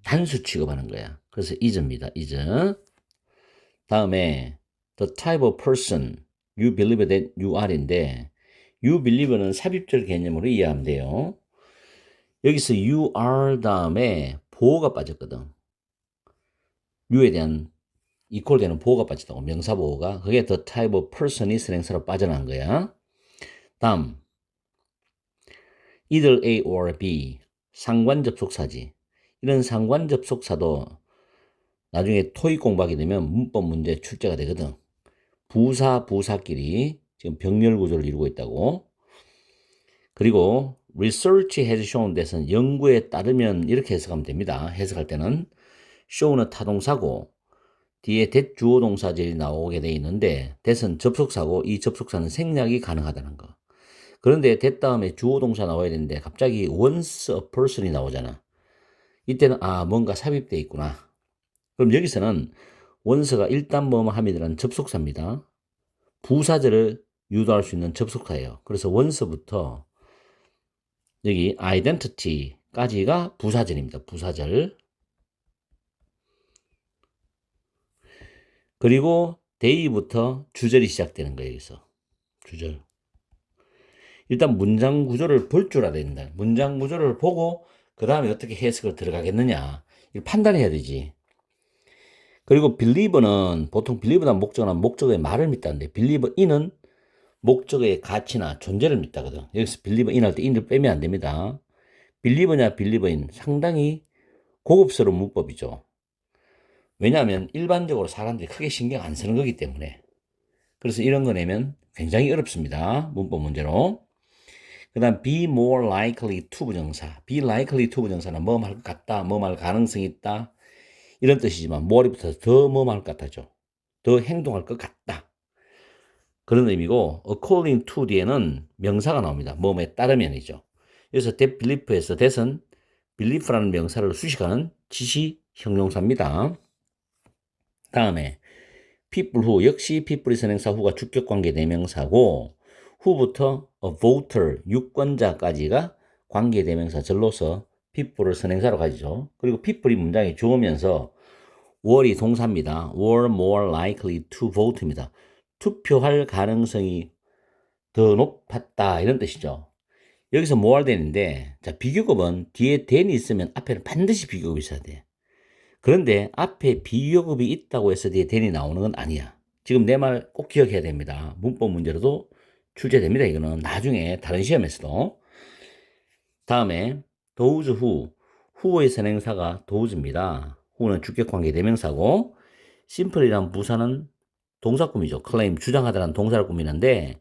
단수 취급하는 거야. 그래서 is입니다. is. 다음에 the type of person you believe that you are인데 you believe는 삽입절 개념으로 이해하면 돼요. 여기서 you are 다음에 보호가 빠졌거든. you에 대한 이퀄 되는 보호가 빠졌다고. 명사 보호가. 그게 the type of person이 선행사로 빠져나간 거야. 다음 either A or B 상관 접속사지. 이런 상관 접속사도 나중에 토익 공부하게 되면 문법 문제 출제가 되거든. 부사끼리 지금 병렬 구조를 이루고 있다고. 그리고 research has shown that은 연구에 따르면 이렇게 해석하면 됩니다. 해석할 때는 show는 타동사고 뒤에 that 주어 동사절이 나오게 돼 있는데 that은 접속사고 이 접속사는 생략이 가능하다는 거. 그런데 that 다음에 주어 동사 나와야 되는데 갑자기 once a person이 나오잖아. 이때는 뭔가 삽입되어 있구나. 그럼 여기서는 once가 일단 뭐뭐 함이라는 접속사입니다. 부사절을 유도할 수 있는 접속사예요. 그래서 once부터 여기 identity까지가 부사절입니다. 부사절. 그리고 day부터 주절이 시작되는 거예요. 여기서 주절. 일단 문장 구조를 볼 줄 알아야 된다. 문장 구조를 보고 그 다음에 어떻게 해석을 들어가겠느냐 이걸 판단해야 되지. 그리고 believe는 보통 believe란 목적어는 목적어의 말을 믿다는데 believer in은 목적어의 가치나 존재를 믿다거든. 여기서 believer in 할 때 in을 빼면 안 됩니다. believer냐 believer in 상당히 고급스러운 문법이죠. 왜냐하면 일반적으로 사람들이 크게 신경 안 쓰는 거기 때문에. 그래서 이런 거 내면 굉장히 어렵습니다. 문법 문제로. 그 다음 be more likely to 부정사. be likely to 부정사는 뭐 할 것 같다, 뭐 할 가능성이 있다 이런 뜻이지만 more이 붙어서 더 뭐 할 것 같아죠. 더 행동할 것 같다. 그런 의미고 according to 뒤에는 명사가 나옵니다. 뭐뭐에 따르면이죠. 그래서 that belief에서 that은 belief라는 명사를 수식하는 지시 형용사입니다. 다음에 people who 역시 people이 선행사 후가 주격관계 대명사고 후부터 a voter 유권자까지가 관계 대명사 절로서 people을 선행사로 가지죠. 그리고 people이 문장에 주어면서 were이 동사입니다. were more likely to vote입니다. 투표할 가능성이 더 높았다 이런 뜻이죠. 여기서 more than인데 자 비교급은 뒤에 than이 있으면 앞에는 반드시 비교급이 있어야 돼. 그런데 앞에 비교급이 있다고 해서 뒤에 than이 나오는 건 아니야. 지금 내 말 꼭 기억해야 됩니다. 문법 문제로도 출제됩니다. 이거는 나중에 다른 시험에서도. 다음에 those who의 선행사가 those입니다. who는 주격관계 대명사고 simple이란 부사는 동사꾸미죠. claim, 주장하다라는 동사를 꾸미는데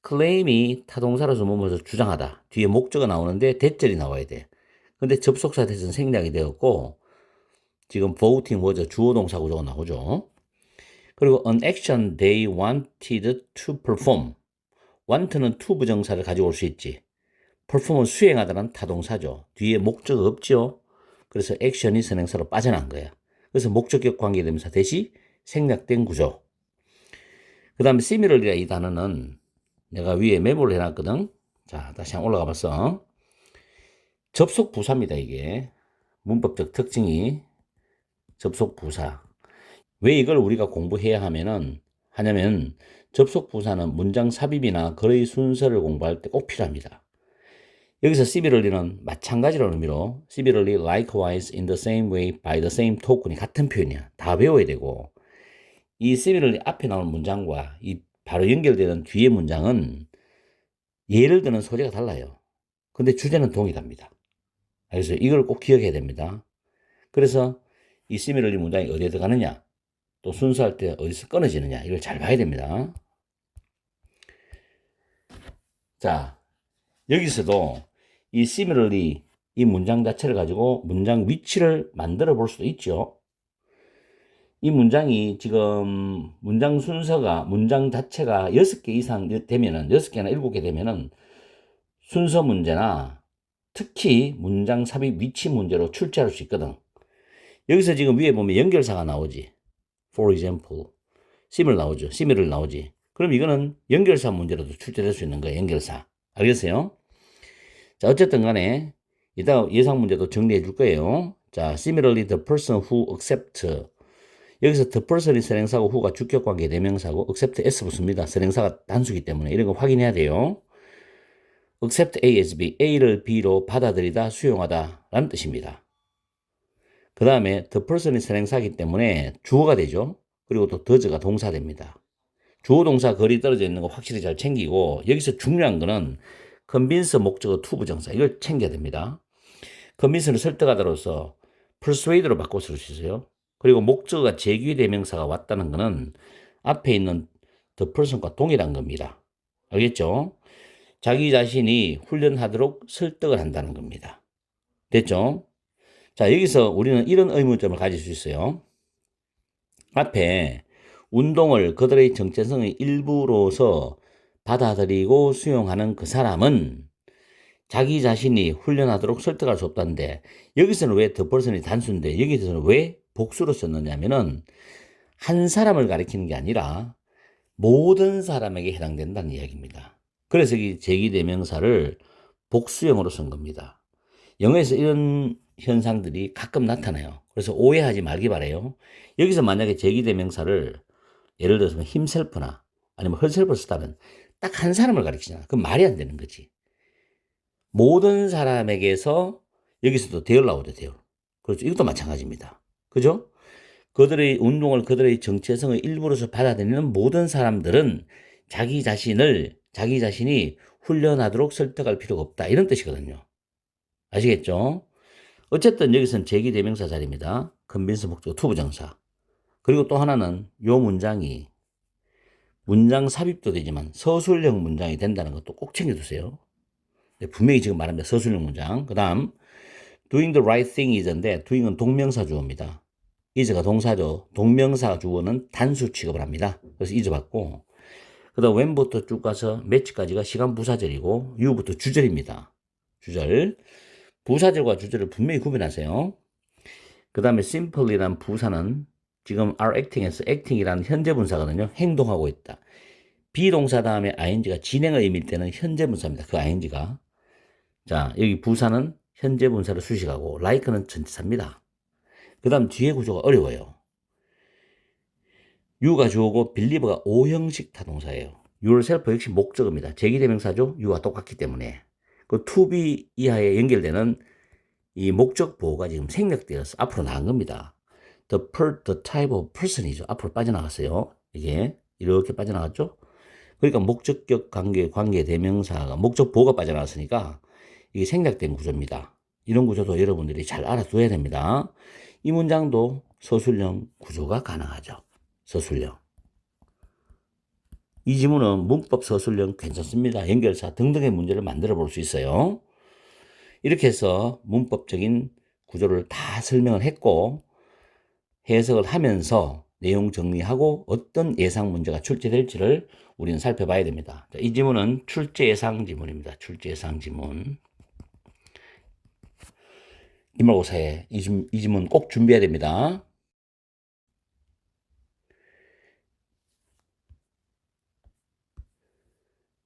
claim이 타동사로서 뭐뭐서 주장하다. 뒤에 목적어 나오는데 대절이 나와야 돼. 근데 접속사 대신 생략이 되었고 지금 voting was 주어 동사 구조가 나오죠. 그리고 an action they wanted to perform. want는 to 부정사를 가지고 올 수 있지. perform은 수행하다는 타동사죠. 뒤에 목적어 없죠. 그래서 action이 선행사로 빠져난 거야. 그래서 목적격 관계대명사 대시 생략된 구조. 그 다음에 similarly라 이 단어는 내가 위에 메모를 해놨거든. 자, 다시 한번 올라가 봤어. 접속 부사입니다, 이게. 문법적 특징이 접속 부사. 왜 이걸 우리가 공부해야 하냐면 접속 부사는 문장 삽입이나 글의 순서를 공부할 때 꼭 필요합니다. 여기서 similarly는 마찬가지라는 의미로 similarly, likewise, in the same way, by the same token이 같은 표현이야. 다 외워야 되고 이 similarly 앞에 나오는 문장과 이 바로 연결되는 뒤에 문장은 예를 드는 소재가 달라요. 근데 주제는 동일합니다. 그래서 이걸 꼭 기억해야 됩니다. 그래서 이 similarly 문장이 어디에 들어가느냐, 또 순서할 때 어디서 끊어지느냐, 이걸 잘 봐야 됩니다. 자, 여기서도 이 similarly 이 문장 자체를 가지고 문장 위치를 만들어 볼 수도 있죠. 이 문장이 지금 문장 순서가 문장 자체가 6개 이상 되면은 6개나 7개 되면은 순서 문제나 특히 문장 삽입 위치 문제로 출제할 수 있거든. 여기서 지금 위에 보면 연결사가 나오지. For example, similar 나오지. 그럼 이거는 연결사 문제로도 출제될 수 있는 거예요. 연결사. 알겠어요? 자, 어쨌든 간에 이따 예상 문제도 정리해 줄 거예요. 자, similarly the person who accept. 여기서 the person이 선행사고 who가 주격관계 대명사고 accept s 붙습니다. 선행사가 단수기 때문에 이런 거 확인해야 돼요. accept A as B, A를 B로 받아들이다, 수용하다 라는 뜻입니다. 그 다음에 the person이 선행사이기 때문에 주어가 되죠. 그리고 또 does가 동사 됩니다. 주어 동사 거리 떨어져 있는 거 확실히 잘 챙기고 여기서 중요한 거는 convince 목적어 to 부정사 이걸 챙겨야 됩니다. convince는 설득하다로서 persuade로 바꿔 쓸 수 있어요. 그리고 목적어가 제귀 대명사가 왔다는 거는 앞에 있는 the person과 동일한 겁니다. 알겠죠? 자기 자신이 훈련하도록 설득을 한다는 겁니다. 됐죠? 자, 여기서 우리는 이런 의문점을 가질 수 있어요. 앞에 운동을 그들의 정체성의 일부로서 받아들이고 수용하는 그 사람은 자기 자신이 훈련하도록 설득할 수 없다는데 여기서는 왜 the person이 단수인데 여기서는 왜 복수로 썼느냐면은 한 사람을 가리키는 게 아니라 모든 사람에게 해당된다는 이야기입니다. 그래서 이 제기대명사를 복수형으로 쓴 겁니다. 영어에서 이런 현상들이 가끔 나타나요. 그래서 오해하지 말기 바라요. 여기서 만약에 제기대명사를 예를 들어서 himself나 아니면 herself를 쓰다면 딱 한 사람을 가리키잖아. 그럼 말이 안 되는 거지. 모든 사람에게서 여기서도 대열 나오죠, 대열. 그렇죠. 이것도 마찬가지입니다. 그죠? 그들의 운동을 그들의 정체성의 일부로서 받아들이는 모든 사람들은 자기 자신이 훈련하도록 설득할 필요가 없다. 이런 뜻이거든요. 아시겠죠? 어쨌든 여기서는 제기대명사 자리입니다. convince 목적어 to 부정사. 그리고 또 하나는 요 문장이 문장 삽입도 되지만 서술형 문장이 된다는 것도 꼭 챙겨두세요. 네, 분명히 지금 말합니다. 서술형 문장. 그 다음 doing the right thing is인데 doing은 동명사 주어입니다. is가 동사죠. 동명사 주어는 단수 취급을 합니다. 그래서 is 받고 그 다음 when부터 쭉 가서 match까지가 시간 부사절이고 you부터 주절입니다. 주절. 부사절과 주절을 분명히 구분하세요. 그 다음에 simple이란 부사는 지금 are acting에서 acting이라는 현재 분사거든요. 행동하고 있다. 비동사 다음에 ing가 진행의 의미일 때는 현재 분사입니다. 그 ing가. 자, 여기 부사는 현재 분사를 수식하고 like는 전치사입니다. 그 다음 뒤에 구조가 어려워요. you가 주어고 believe가 오형식 타동사예요. yourself 역시 목적어입니다. 제기대명사죠. you와 똑같기 때문에. 그 to be 이하에 연결되는 이 목적 보호가 지금 생략되어서 앞으로 나간 겁니다. the type of person이죠. 앞으로 빠져나갔어요. 이게 이렇게 빠져나갔죠? 그러니까 목적격 관계 대명사가 목적보가 빠져나왔으니까 이게 생략된 구조입니다. 이런 구조도 여러분들이 잘 알아둬야 됩니다. 이 문장도 서술형 구조가 가능하죠. 서술형. 이 지문은 문법 서술형 괜찮습니다. 연결사 등등의 문제를 만들어 볼 수 있어요. 이렇게 해서 문법적인 구조를 다 설명을 했고 해석을 하면서 내용 정리하고 어떤 예상 문제가 출제될지를 우리는 살펴봐야 됩니다. 이 지문은 출제 예상 지문입니다. 출제 예상 지문. 기말고사에 이 지문 꼭 준비해야 됩니다.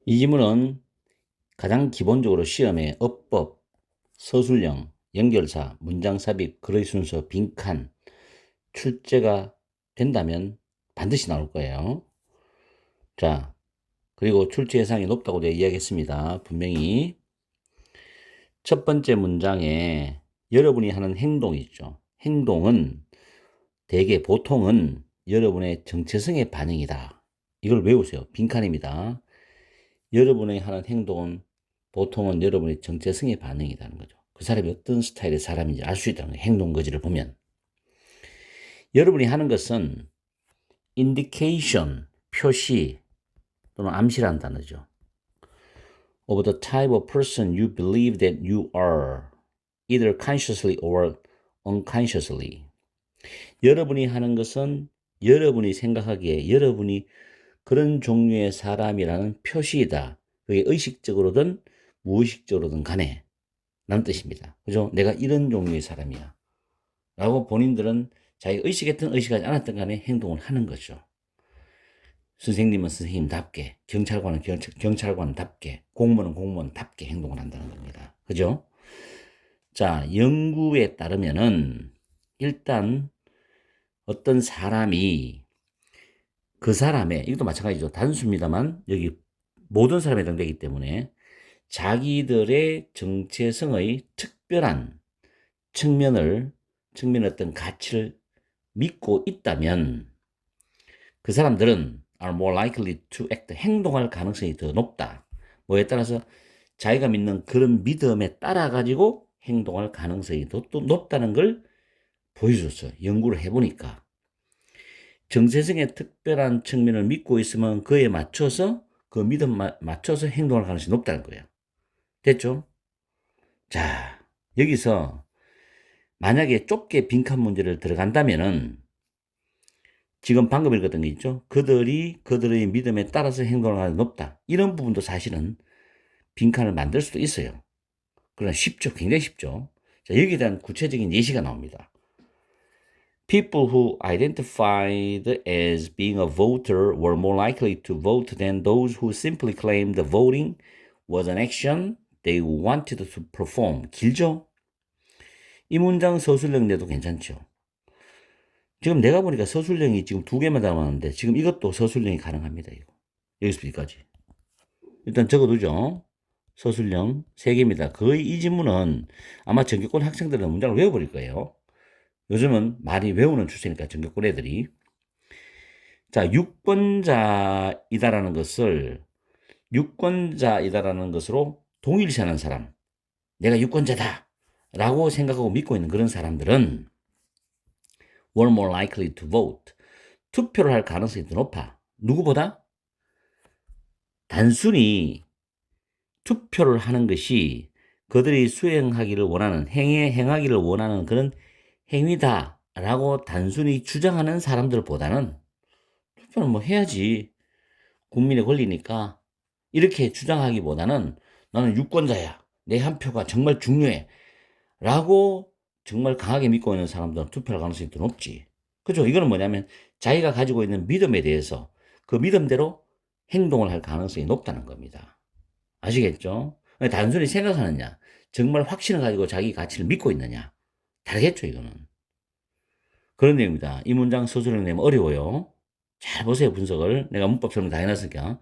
이 지문은 가장 기본적으로 시험에 어법, 서술형, 연결사, 문장 삽입, 글의 순서, 빈칸 출제가 된다면 반드시 나올 거예요. 자, 그리고 출제 예상이 높다고 제가 이야기했습니다. 분명히 첫 번째 문장에 여러분이 하는 행동이 있죠. 행동은 대개 보통은 여러분의 정체성의 반응이다. 이걸 외우세요. 빈칸입니다. 여러분이 하는 행동은 보통은 여러분의 정체성의 반응이라는 거죠. 그 사람이 어떤 스타일의 사람인지 알 수 있다는 거예요. 행동 거지를 보면. 여러분이 하는 것은 indication, 표시 또는 암시라는 단어죠. of the type of person you believe that you are, either consciously or unconsciously. 여러분이 하는 것은 여러분이 생각하기에 여러분이 그런 종류의 사람이라는 표시이다. 그게 의식적으로든 무의식적으로든 간에 라는 뜻입니다. 그죠? 내가 이런 종류의 사람이야. 라고 본인들은 자기 의식했든 의식하지 않았든 간에 행동을 하는 거죠. 선생님은 선생님답게, 경찰관은 경찰관답게, 공무원은 공무원답게 행동을 한다는 겁니다. 그죠? 자, 연구에 따르면은 일단 어떤 사람이 그 사람의, 이것도 마찬가지죠. 단수입니다만 여기 모든 사람에 해당되기 때문에 자기들의 정체성의 특별한 측면의 어떤 가치를 믿고 있다면 그 사람들은 are more likely to act, 행동할 가능성이 더 높다. 뭐에 따라서 자기가 믿는 그런 믿음에 따라 가지고 행동할 가능성이 더 또 높다는 걸 보여줬어요. 연구를 해보니까. 정체성의 특별한 측면을 믿고 있으면 그에 맞춰서 그 믿음 맞춰서 행동할 가능성이 높다는 거예요. 됐죠? 자, 여기서 만약에 좁게 빈칸 문제를 들어간다면은 지금 방금 읽었던 게 있죠? 그들의 믿음에 따라서 행동할 가능성이 높다. 이런 부분도 사실은 빈칸을 만들 수도 있어요. 그러나 쉽죠. 굉장히 쉽죠. 자, 여기에 대한 구체적인 예시가 나옵니다. People who identified as being a voter were more likely to vote than those who simply claimed the voting was an action they wanted to perform. 길죠? 이 문장 서술형 내도 괜찮죠? 지금 내가 보니까 서술형이 지금 2개만 남았는데 지금 이것도 서술형이 가능합니다. 이거. 여기서부터 여기까지. 일단 적어두죠. 서술형 3개입니다. 거의 이 지문은 아마 전교권 학생들은 문장을 외워버릴 거예요. 요즘은 많이 외우는 추세니까 전교권 애들이. 자, 유권자이다라는 것으로 동일시하는 사람, 내가 유권자다 라고 생각하고 믿고 있는 그런 사람들은 were more likely to vote, 투표를 할 가능성이 더 높아. 누구보다? 단순히 투표를 하는 것이 그들이 수행하기를 원하는, 행하기를 원하는 그런 행위다라고 단순히 주장하는 사람들보다는 투표는 뭐 해야지, 국민의 권리니까, 이렇게 주장하기보다는 나는 유권자야, 내 한 표가 정말 중요해 라고 정말 강하게 믿고 있는 사람들은 투표할 가능성이 더 높지. 그죠? 이거는 뭐냐면 자기가 가지고 있는 믿음에 대해서 그 믿음대로 행동을 할 가능성이 높다는 겁니다. 아시겠죠? 단순히 생각하느냐, 정말 확신을 가지고 자기 가치를 믿고 있느냐, 다르겠죠, 이거는. 그런 내용입니다. 이 문장 서술형 내면 어려워요. 잘 보세요, 분석을. 내가 문법 설명 다 해놨으니까.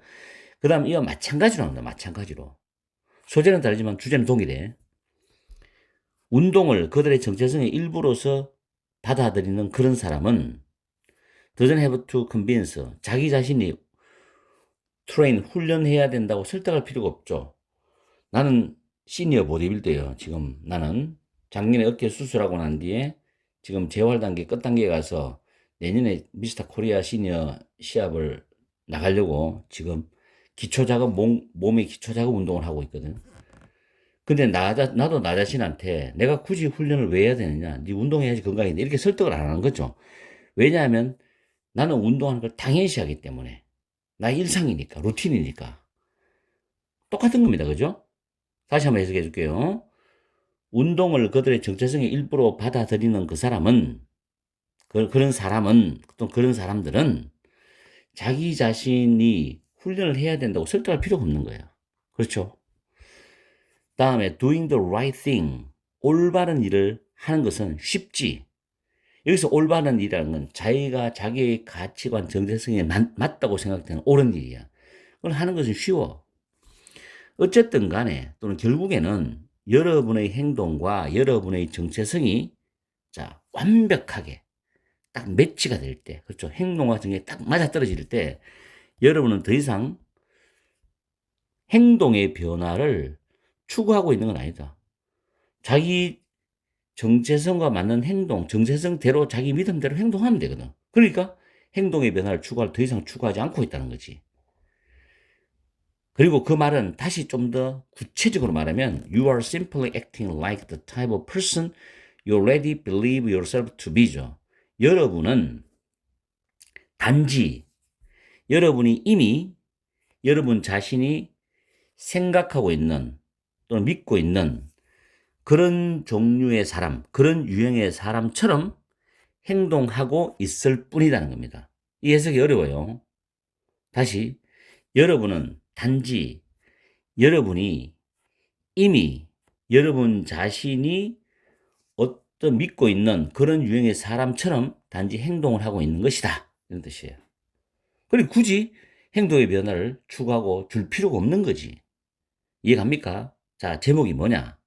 그 다음 이와 마찬가지로 합니다. 마찬가지로. 소재는 다르지만 주제는 동일해. 운동을 그들의 정체성의 일부로서 받아들이는 그런 사람은 doesn't have to convince. 자기 자신이 훈련해야 된다고 설득할 필요가 없죠. 나는 시니어 보디빌더예요. 지금 나는 작년에 어깨 수술하고 난 뒤에 지금 재활 단계 끝 단계에 가서 내년에 미스터 코리아 시니어 시합을 나가려고 지금 기초 작업 몸의 기초 작업 운동을 하고 있거든. 근데 나도 나 자신한테 내가 굳이 훈련을 왜 해야 되느냐? 네 운동해야지 건강인데 이렇게 설득을 안 하는 거죠. 왜냐하면 나는 운동하는 걸 당연시 하기 때문에. 나의 일상이니까, 루틴이니까. 똑같은 겁니다. 그죠? 다시 한번 해석해 줄게요. 운동을 그들의 정체성의 일부로 받아들이는 그 사람은, 그런 사람은, 또 그런 사람들은 자기 자신이 훈련을 해야 된다고 설득할 필요가 없는 거예요. 그렇죠? 다음에 doing the right thing, 올바른 일을 하는 것은 쉽지. 여기서 올바른 일이라는 건 자기가 자기의 가치관, 정체성에 맞다고 생각되는 옳은 일이야. 그걸 하는 것은 쉬워. 어쨌든 간에 또는 결국에는 여러분의 행동과 여러분의 정체성이 자 완벽하게 딱 매치가 될 때, 그렇죠? 행동과 정체성이 딱 맞아떨어질 때 여러분은 더 이상 행동의 변화를 추구하고 있는 건 아니다. 자기 정체성과 맞는 행동, 정체성대로 자기 믿음대로 행동하면 되거든. 그러니까 행동의 변화를 더 이상 추구하지 않고 있다는 거지. 그리고 그 말은 다시 좀 더 구체적으로 말하면 You are simply acting like the type of person you already believe yourself to be죠. 여러분은 단지 여러분이 이미 여러분 자신이 생각하고 있는 또는 믿고 있는 그런 종류의 사람, 그런 유형의 사람처럼 행동하고 있을 뿐이라는 겁니다. 이 해석이 어려워요. 다시, 여러분은 단지 여러분이 이미 여러분 자신이 어떤 믿고 있는 그런 유형의 사람처럼 단지 행동을 하고 있는 것이다. 이런 뜻이에요. 그리고 굳이 행동의 변화를 추구하고 줄 필요가 없는 거지. 이해갑니까? 자, 제목이 뭐냐?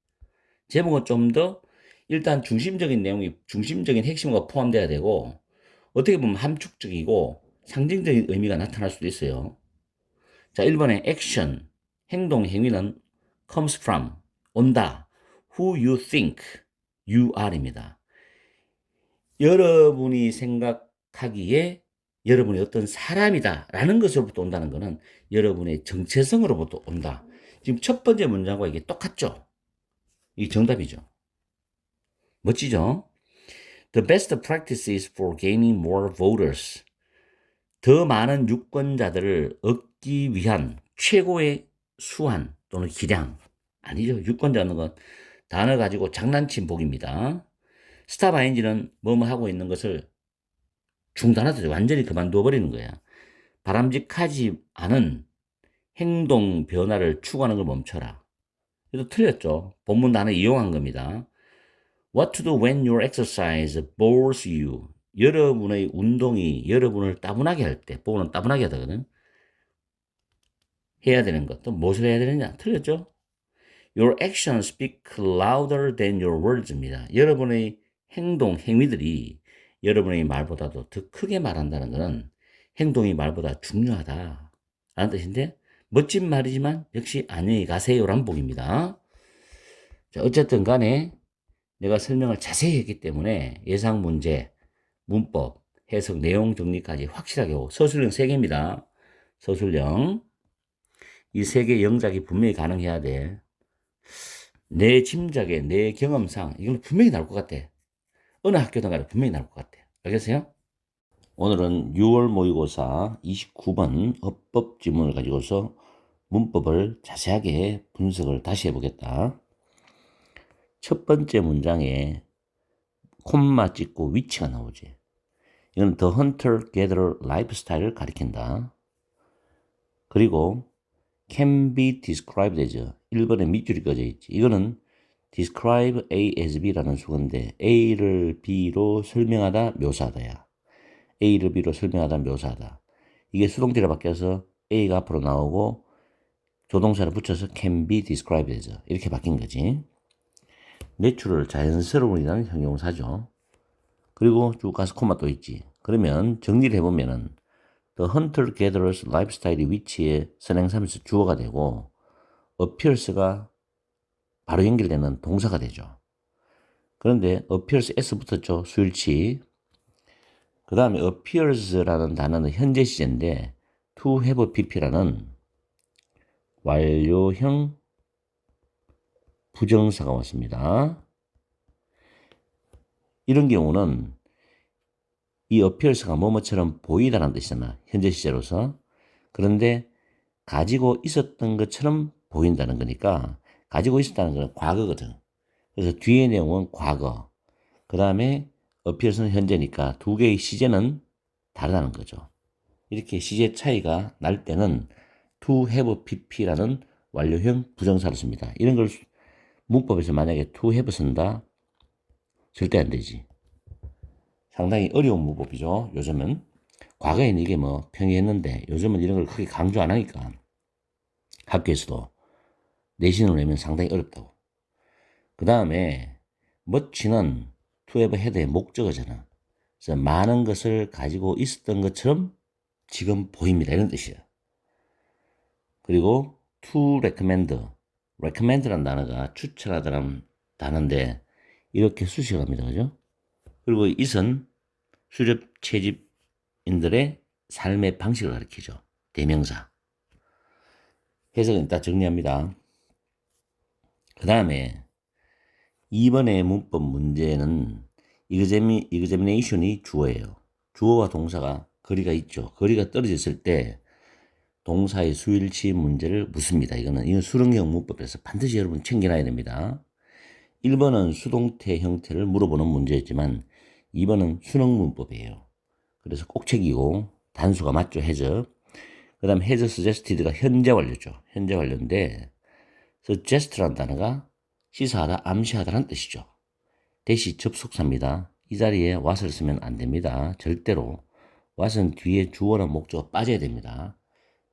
제목은 좀 더 일단 중심적인 핵심과 포함돼야 되고 어떻게 보면 함축적이고 상징적인 의미가 나타날 수도 있어요. 자, 1번에 action, 행동, 행위는 comes from, 온다. who you think you are입니다. 여러분이 생각하기에 여러분이 어떤 사람이다 라는 것으로부터 온다는 것은 여러분의 정체성으로부터 온다. 지금 첫 번째 문장과 이게 똑같죠? 이게 정답이죠. 멋지죠? The best practice is for gaining more voters. 더 많은 유권자들을 얻기 위한 최고의 수완 또는 기량. 아니죠. 유권자는 건 단어 가지고 장난친 복입니다. 스탑 ing는 뭐뭐 하고 있는 것을 중단하듯이 완전히 그만둬 버리는 거야. 바람직하지 않은 행동 변화를 추구하는 걸 멈춰라. 그래도 틀렸죠. 본문 단어 이용한 겁니다. What to do when your exercise bores you. 여러분의 운동이 여러분을 따분하게 할 때, bore는 따분하게 하거든. 해야 되는 것. 또 무엇을 해야 되느냐? 틀렸죠? Your actions speak louder than your words입니다. 여러분의 행동, 행위들이 여러분의 말보다도 더 크게 말한다는 것은 행동이 말보다 중요하다. 라는 뜻인데, 멋진 말이지만 역시 안녕히 가세요란 복입니다. 자, 어쨌든 간에 내가 설명을 자세히 했기 때문에 예상 문제, 문법, 해석, 내용 정리까지 확실하게 하고 서술형 3개입니다. 서술형. 이 3개 영작이 분명히 가능해야 돼. 내 짐작에, 내 경험상 이건 분명히 나올 것 같아. 어느 학교든 간에 분명히 나올 것 같아. 알겠어요? 오늘은 6월 모의고사 29번 어법 지문을 가지고서 문법을 자세하게 분석을 다시 해보겠다. 첫 번째 문장에 콤마 찍고 위치가 나오지. 이건 The Hunter Gatherer lifestyle을 가리킨다. 그리고 can be described as 1번에 밑줄이 꺼져 있지. 이거는 describe A as B라는 수건데 A를 B로 설명하다 묘사하다야. A를 B로 설명하다 묘사하다. 이게 수동태로 바뀌어서 A가 앞으로 나오고 조동사를 붙여서 can be described as 이렇게 바뀐 거지. 내추럴 자연스러운이라는 형용사죠. 그리고 쭉 가서 콤마 또 있지. 그러면 정리를 해보면은 The hunter-gatherer's lifestyle이 위치에 선행사면서 주어가 되고 appears가 바로 연결되는 동사가 되죠. 그런데 appears s 붙었죠. 수일치. 그 다음에 appears라는 단어는 현재 시제인데 to have pp라는 완료형 부정사가 왔습니다. 이런 경우는 이 appears가 뭐뭐처럼 보이다라는 뜻이잖아. 현재 시제로서. 그런데 가지고 있었던 것처럼 보인다는 거니까 가지고 있었다는 건 과거거든. 그래서 뒤의 내용은 과거. 그 다음에 appears는 현재니까 두 개의 시제는 다르다는 거죠. 이렇게 시제 차이가 날 때는 to have pp라는 완료형 부정사를 씁니다. 이런 걸 문법에서 만약에 to have 쓴다? 절대 안 되지. 상당히 어려운 문법이죠. 요즘은. 과거에는 이게 뭐 평이했는데 요즘은 이런 걸 크게 강조 안 하니까 학교에서도 내신을 내면 상당히 어렵다고. 그 다음에 much는 to have had의 목적어잖아. 그래서 많은 것을 가지고 있었던 것처럼 지금 보입니다. 이런 뜻이에요. 그리고 to recommend라는 단어가 추천하다라는 단어인데 이렇게 수식을 합니다. 그죠? 그리고 it은 수렵 채집인들의 삶의 방식을 가리키죠. 대명사. 해석은 일단 정리합니다. 그 다음에 2번의 문법 문제는 examination이 주어예요. 주어와 동사가 거리가 있죠. 거리가 떨어졌을 때 동사의 수일치 문제를 묻습니다. 이건 수능형 문법에서 반드시 여러분 챙겨놔야 됩니다. 1번은 수동태 형태를 물어보는 문제였지만 2번은 수능 문법이에요. 그래서 꼭 챙기고 단수가 맞죠. 해적. 그 다음 has suggested가 현재 완료죠. 현재 완료인데 suggest라는 단어가 시사하다, 암시하다라는 뜻이죠. 대시 접속사입니다. 이 자리에 what을 쓰면 안 됩니다. 절대로. what은 뒤에 주어나 목적어가 빠져야 됩니다.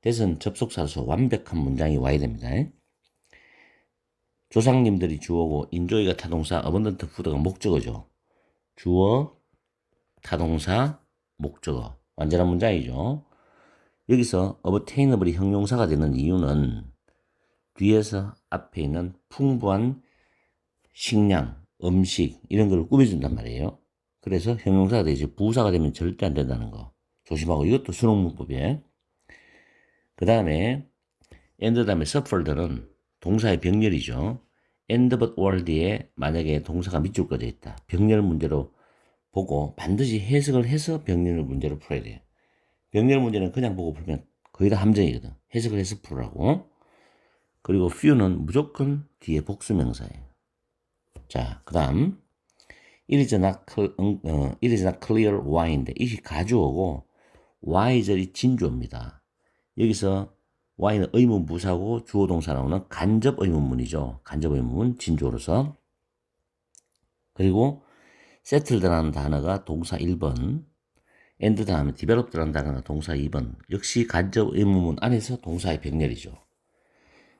that은 접속사로서 완벽한 문장이 와야 됩니다. 조상님들이 주어고 enjoy가 타동사, abundant food가 목적어죠. 주어, 타동사, 목적어. 완전한 문장이죠. 여기서 obtainable이 형용사가 되는 이유는 뒤에서 앞에 있는 풍부한 식량, 음식 이런 걸 꾸며준단 말이에요. 그래서 형용사가 되지 부사가 되면 절대 안 된다는 거 조심하고 이것도 수능 문법이에요. 그 다음에 and 다음에 suffered는 동사의 병렬이죠. and but or 뒤에 만약에 동사가 밑줄 꺼져 있다. 병렬 문제로 보고 반드시 해석을 해서 병렬 문제를 풀어야 돼요. 병렬 문제는 그냥 보고 풀면 거의 다 함정이거든. 해석을 해서 풀으라고. 그리고 few는 무조건 뒤에 복수명사예요. 자, 그 다음 it is not clear why인데 이게 가주어고 why절이 진주어입니다. 여기서 why는 의문 부사고 주어 동사 나오는 간접 의문문이죠. 간접 의문문 진주어로서. 그리고 settled라는 단어가 동사 1번, and 다음에 developed라는 단어가 동사 2번. 역시 간접 의문문 안에서 동사의 병렬이죠.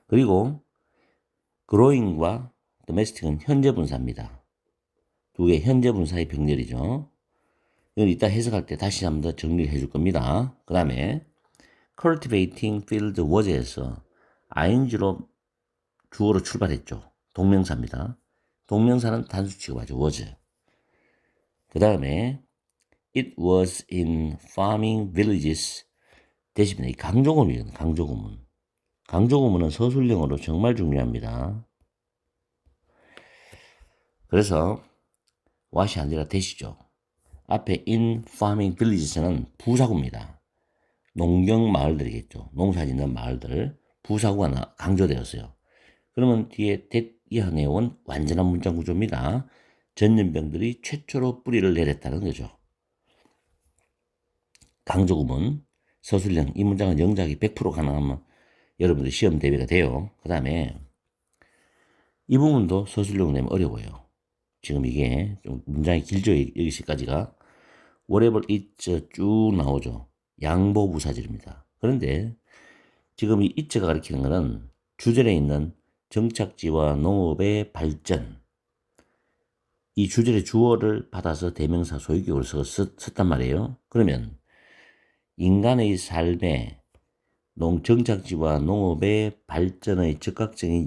그리고 growing과 domestic은 현재 분사입니다. 두 개 현재 분사의 병렬이죠. 이건 이따 해석할 때 다시 한번 더 정리를 해줄 겁니다. 그 다음에 cultivating field was에서 ing로 주어로 출발했죠. 동명사입니다. 동명사는 단수 취급하죠. was. 그 다음에 it was in farming villages 대신에 강조구문이거든요. 강조구문. 강조구문은 서술형으로 정말 중요합니다. 그래서 what이 아니라 대시죠. 앞에 in farming villages는 부사구입니다. 농경 마을들이겠죠. 농사 짓는 마을들. 부사구가 강조되었어요. 그러면 뒤에 that 이하 내용은 완전한 문장 구조입니다. 전염병들이 최초로 뿌리를 내렸다는 거죠. 강조구문, 서술형. 이 문장은 영작이 100% 가능하면 여러분들 시험 대비가 돼요. 그 다음에 이 부분도 서술형 내면 어려워요. 지금 이게 좀 문장이 길죠. 여기까지가. whatever it's 쭉 나오죠. 양보부사절입니다. 그런데 지금 이 it가 가리키는 것은 주절에 있는 정착지와 농업의 발전, 이 주절의 주어를 받아서 대명사 소유격을 썼단 말이에요. 그러면 인간의 삶에 정착지와 농업의 발전의 적극적으로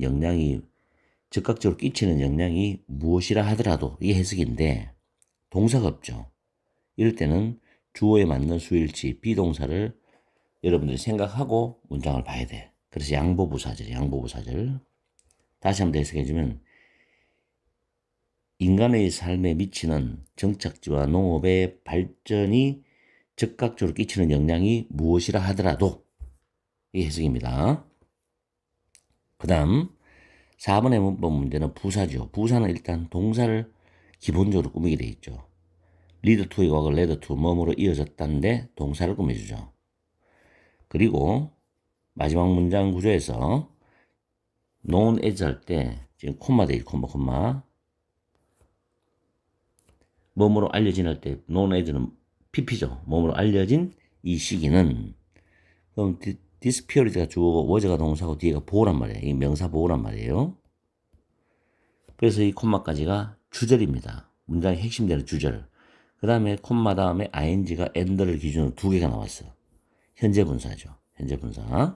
끼치는 영향이 무엇이라 하더라도 이게 해석인데 동사가 없죠. 이럴 때는 주어에 맞는 수일치 비동사를 여러분들이 생각하고 문장을 봐야 돼. 그래서 양보부사절. 다시 한번 해석해주면 인간의 삶에 미치는 정착지와 농업의 발전이 적극적으로 끼치는 영향이 무엇이라 하더라도 이 해석입니다. 그 다음 4번의 문법 문제는 부사죠. 부사는 일단 동사를 기본적으로 꾸미게 돼 있죠. 리드 투의 과거 레드 투 뭐뭐로 이어졌다는데 동사를 꾸며주죠. 그리고 마지막 문장 구조에서 known as 할 때 지금 콤마 돼 있고 콤마 뭐뭐로 알려진 할 때 known as는 pp죠. 뭐뭐로 알려진 이 시기는 그럼 this period가 주어고 was가 동사고 뒤에가 보호란 말이에요. 이 명사 보호란 말이에요. 그래서 이 콤마까지가 주절입니다. 문장의 핵심되는 주절. 그 다음에 콤마 다음에 ing가 and를 기준으로 2개가 나왔어요. 현재 분사죠. 현재 분사.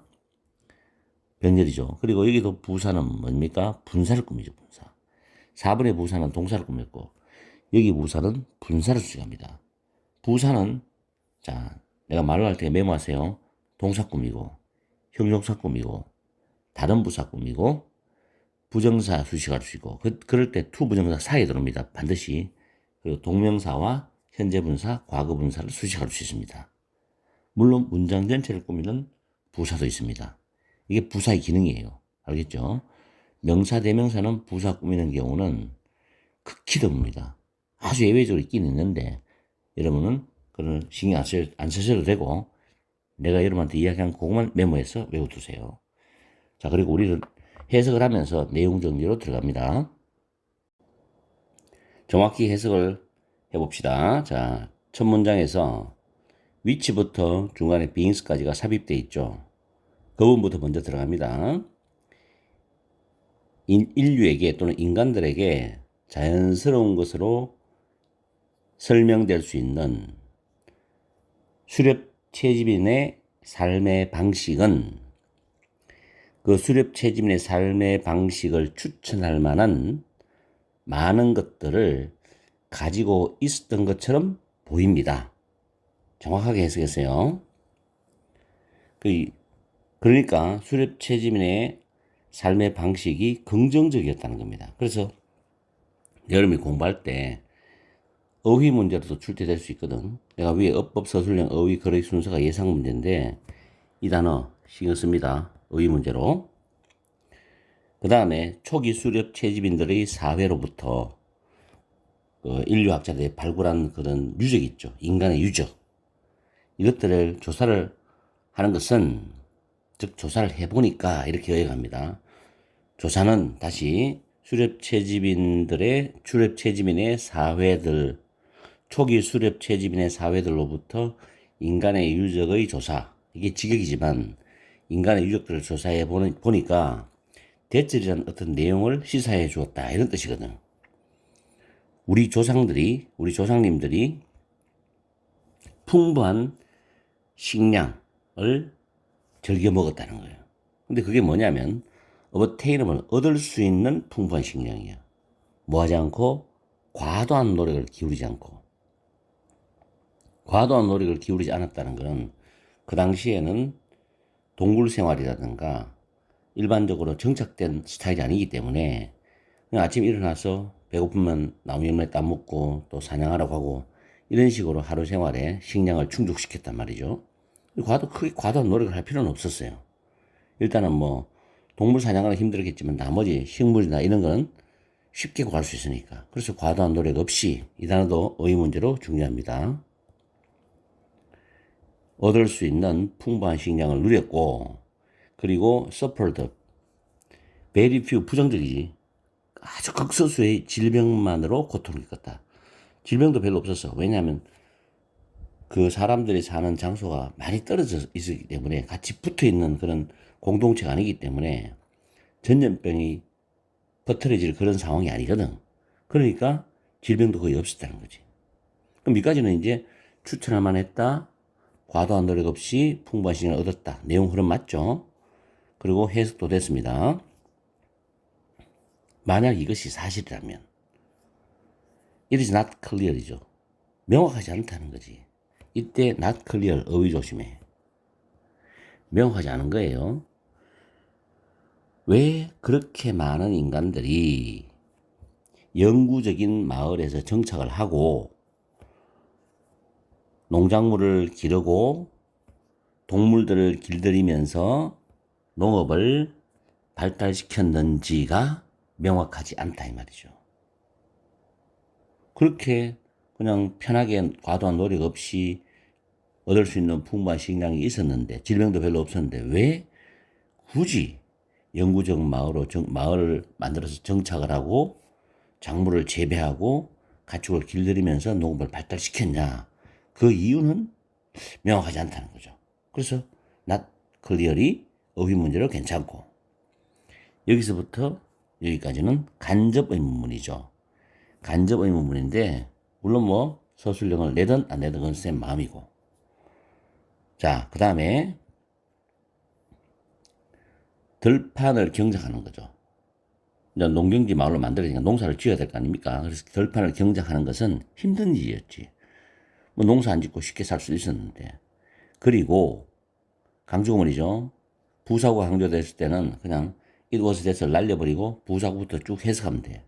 병렬이죠. 그리고 여기도 부사는 뭡니까? 분사를 꾸미죠. 분사. 4번의 부사는 동사를 꾸몄고 여기 부사는 분사를 수식합니다. 부사는 자 내가 말을 할 때 메모하세요. 동사 꾸미고 형용사 꾸미고 다른 부사 꾸미고 부정사 수식할 수 있고 그럴 때 투 부정사 사이에 들어옵니다. 반드시. 그리고 동명사와 현재 분사, 과거 분사를 수식할 수 있습니다. 물론 문장 전체를 꾸미는 부사도 있습니다. 이게 부사의 기능이에요. 알겠죠? 명사, 대명사는 부사 꾸미는 경우는 극히 드뭅니다. 아주 예외적으로 있긴 있는데 여러분은 그런 신경 안 쓰셔도 되고 내가 여러분한테 이야기한 그것만 메모해서 외워두세요. 자, 그리고 우리는 해석을 하면서 내용 정리로 들어갑니다. 정확히 해석을 해봅시다. 자, 첫 문장에서 위치부터 중간에 being까지가 삽입되어 있죠. 그 부분부터 먼저 들어갑니다. 인류에게 또는 인간들에게 자연스러운 것으로 설명될 수 있는 수렵채집인의 삶의 방식은 그 수렵채집인의 삶의 방식을 추천할 만한 많은 것들을 가지고 있었던 것처럼 보입니다. 정확하게 해석했어요. 그러니까 수렵채집인의 삶의 방식이 긍정적이었다는 겁니다. 그래서 여러분이 공부할 때 어휘 문제로도 출제될 수 있거든. 내가 위에 어법, 서술형, 어휘, 거래 순서가 예상 문제인데 이 단어 신경 씁니다. 어휘 문제로. 그 다음에 초기 수렵 채집인들의 사회로부터 인류학자들이 발굴한 그런 유적이 있죠. 인간의 유적. 이것들을 조사를 하는 것은 즉 조사를 해보니까 이렇게 요약합니다. 조사는 다시 수렵채집인의 사회들 초기 수렵채집인의 사회들로부터 인간의 유적의 조사 이게 직역이지만 인간의 유적들을 조사해 보니까 대절이라는 어떤 내용을 시사해 주었다 이런 뜻이거든. 우리 조상님들이 풍부한 식량을 즐겨 먹었다는 거예요. 근데 그게 뭐냐면 obtainable 얻을 수 있는 풍부한 식량이야. 뭐 하지 않고 과도한 노력을 기울이지 않았다는 것은 그 당시에는 동굴 생활이라든가 일반적으로 정착된 스타일이 아니기 때문에 그냥 아침에 일어나서 배고프면 나무 열매 따먹고 또 사냥하라고 하고 이런 식으로 하루 생활에 식량을 충족시켰단 말이죠. 크게 과도한 노력을 할 필요는 없었어요. 일단은 뭐 동물 사냥하는 힘들겠지만 나머지 식물이나 이런 건 쉽게 구할 수 있으니까. 그래서 과도한 노력 없이 이 단어도 어휘 문제로 중요합니다. 얻을 수 있는 풍부한 식량을 누렸고 그리고 suffered very few 부정적이지 아주 극소수의 질병만으로 고통을 겪었다. 질병도 별로 없었어. 왜냐하면 그 사람들이 사는 장소가 많이 떨어져 있기 때문에 같이 붙어 있는 그런 공동체가 아니기 때문에 전염병이 퍼뜨려질 그런 상황이 아니거든. 그러니까 질병도 거의 없었다는 거지. 그럼 여기까지는 이제 추천할 만했다. 과도한 노력 없이 풍부한 시간을 얻었다. 내용 흐름 맞죠? 그리고 해석도 됐습니다. 만약 이것이 사실이라면 it is not clear이죠. 명확하지 않다는 거지. 이때 not clear 어휘 조심해. 명확하지 않은 거예요. 왜 그렇게 많은 인간들이 영구적인 마을에서 정착을 하고 농작물을 기르고 동물들을 길들이면서 농업을 발달시켰는지가 명확하지 않다 이 말이죠. 그렇게 그냥 편하게 과도한 노력 없이 얻을 수 있는 풍부한 식량이 있었는데 질병도 별로 없었는데 왜 굳이 영구적 마을을 만들어서 정착을 하고 작물을 재배하고 가축을 길들이면서 농업을 발달시켰냐. 그 이유는 명확하지 않다는 거죠. 그래서 not clearly 어휘 문제로 괜찮고 여기서부터 여기까지는 간접 의문문이죠. 간접 의문문인데 물론 뭐 서술형을 내든 안 내든 그건 쌤 마음이고 자 그 다음에 들판을 경작하는 거죠. 이제 농경지 마을로 만들어지니까 농사를 지어야 될 거 아닙니까? 그래서 들판을 경작하는 것은 힘든 일이었지. 뭐 농사 안 짓고 쉽게 살 수 있었는데. 그리고 강조문이죠. 부사구가 강조됐을 때는 그냥 it was that을 날려버리고 부사구부터 쭉 해석하면 돼.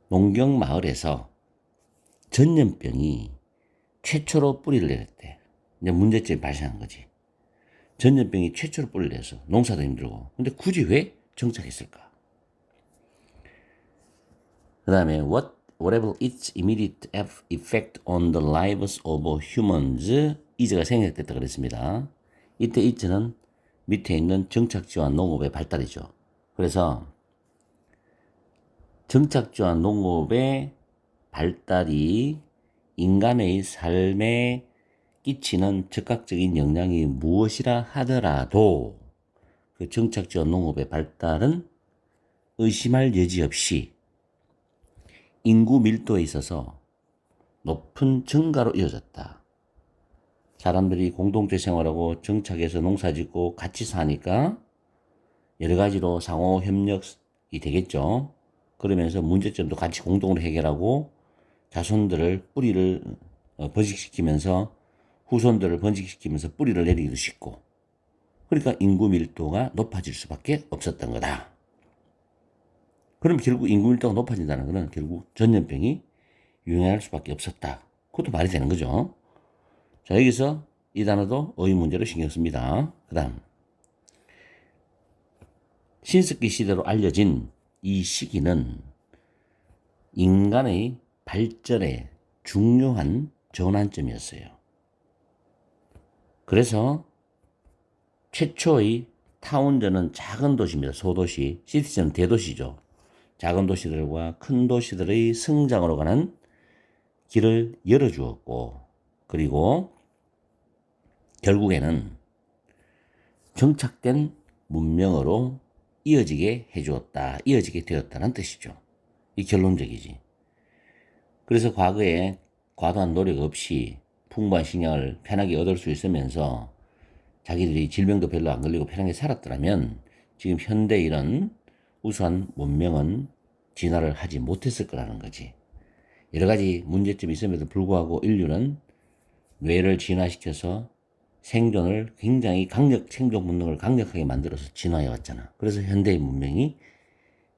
농경 마을에서 전염병이 최초로 뿌리를 내렸대. 이제 문제점이 발생한 거지. 전염병이 최초로 뿌리를 내서 농사도 힘들고. 근데 굳이 왜 정착했을까? 그 다음에 whatever its immediate effect on the lives of humans is가 생략됐다 그랬습니다. 이때 is는 밑에 있는 정착지와 농업의 발달이죠. 그래서 정착지와 농업의 발달이 인간의 삶에 끼치는 즉각적인 영향이 무엇이라 하더라도 그 정착지와 농업의 발달은 의심할 여지 없이 인구 밀도에 있어서 높은 증가로 이어졌다. 사람들이 공동체 생활하고 정착해서 농사짓고 같이 사니까 여러 가지로 상호 협력이 되겠죠. 그러면서 문제점도 같이 공동으로 해결하고 자손들을 뿌리를 번식시키면서 후손들을 번식시키면서 뿌리를 내리기도 쉽고 그러니까 인구 밀도가 높아질 수밖에 없었던 거다. 그럼 결국 인구 밀도가 높아진다는 것은 결국 전염병이 유행할 수밖에 없었다. 그것도 말이 되는 거죠. 자, 여기서 이 단어도 어휘 문제로 신경 씁니다. 그 다음 신석기 시대로 알려진 이 시기는 인간의 발전의 중요한 전환점이었어요. 그래서 최초의 타운전은 작은 도시입니다. 소도시, 시티전은 대도시죠. 작은 도시들과 큰 도시들의 성장으로 가는 길을 열어주었고 그리고 결국에는 정착된 문명으로 이어지게 해주었다. 이어지게 되었다는 뜻이죠. 이 결론적이지. 그래서 과거에 과도한 노력 없이 풍부한 식량을 편하게 얻을 수 있으면서 자기들이 질병도 별로 안 걸리고 편하게 살았더라면 지금 현대 이런 우수한 문명은 진화를 하지 못했을 거라는 거지. 여러 가지 문제점이 있음에도 불구하고 인류는 뇌를 진화시켜서 생존을 굉장히 생존 본능을 강력하게 만들어서 진화해 왔잖아. 그래서 현대의 문명이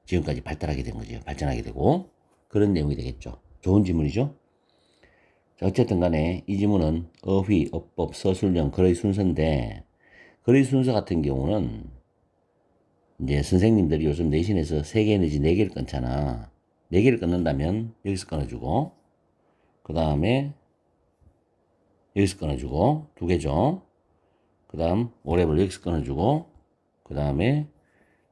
지금까지 발달하게 된 거죠. 발전하게 되고 그런 내용이 되겠죠. 좋은 질문이죠. 자, 어쨌든 간에 이 질문은 어휘, 어법, 서술형, 글의 순서인데 글의 순서 같은 경우는 이제 선생님들이 요즘 내신에서 3개 내지 4개를 끊잖아. 4개를 끊는다면 여기서 끊어주고 그 다음에 여기서 끊어주고 2개죠. 그 다음 오랩을 여기서 끊어주고 그 다음에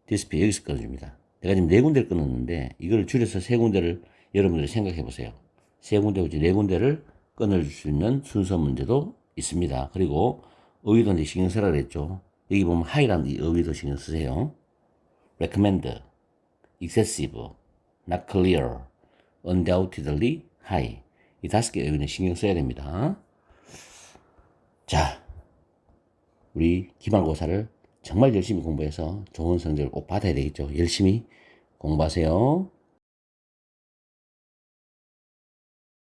디스플레이 여기서 끊어줍니다. 내가 지금 4군데를 끊었는데 이걸 줄여서 3군데를 여러분들이 생각해 보세요. 3군데 지 4군데를 끊어줄 수 있는 순서 문제도 있습니다. 그리고 어휘도 이제 신경 쓰라 그랬죠. 여기 보면 high라는 이 어휘도 신경 쓰세요. recommend, excessive, not clear, undoubtedly high. 이 5개 그냥 신경 써야 됩니다. 자, 우리 기말고사를 정말 열심히 공부해서 좋은 성적을 꼭 받아야 되겠죠. 열심히 공부하세요.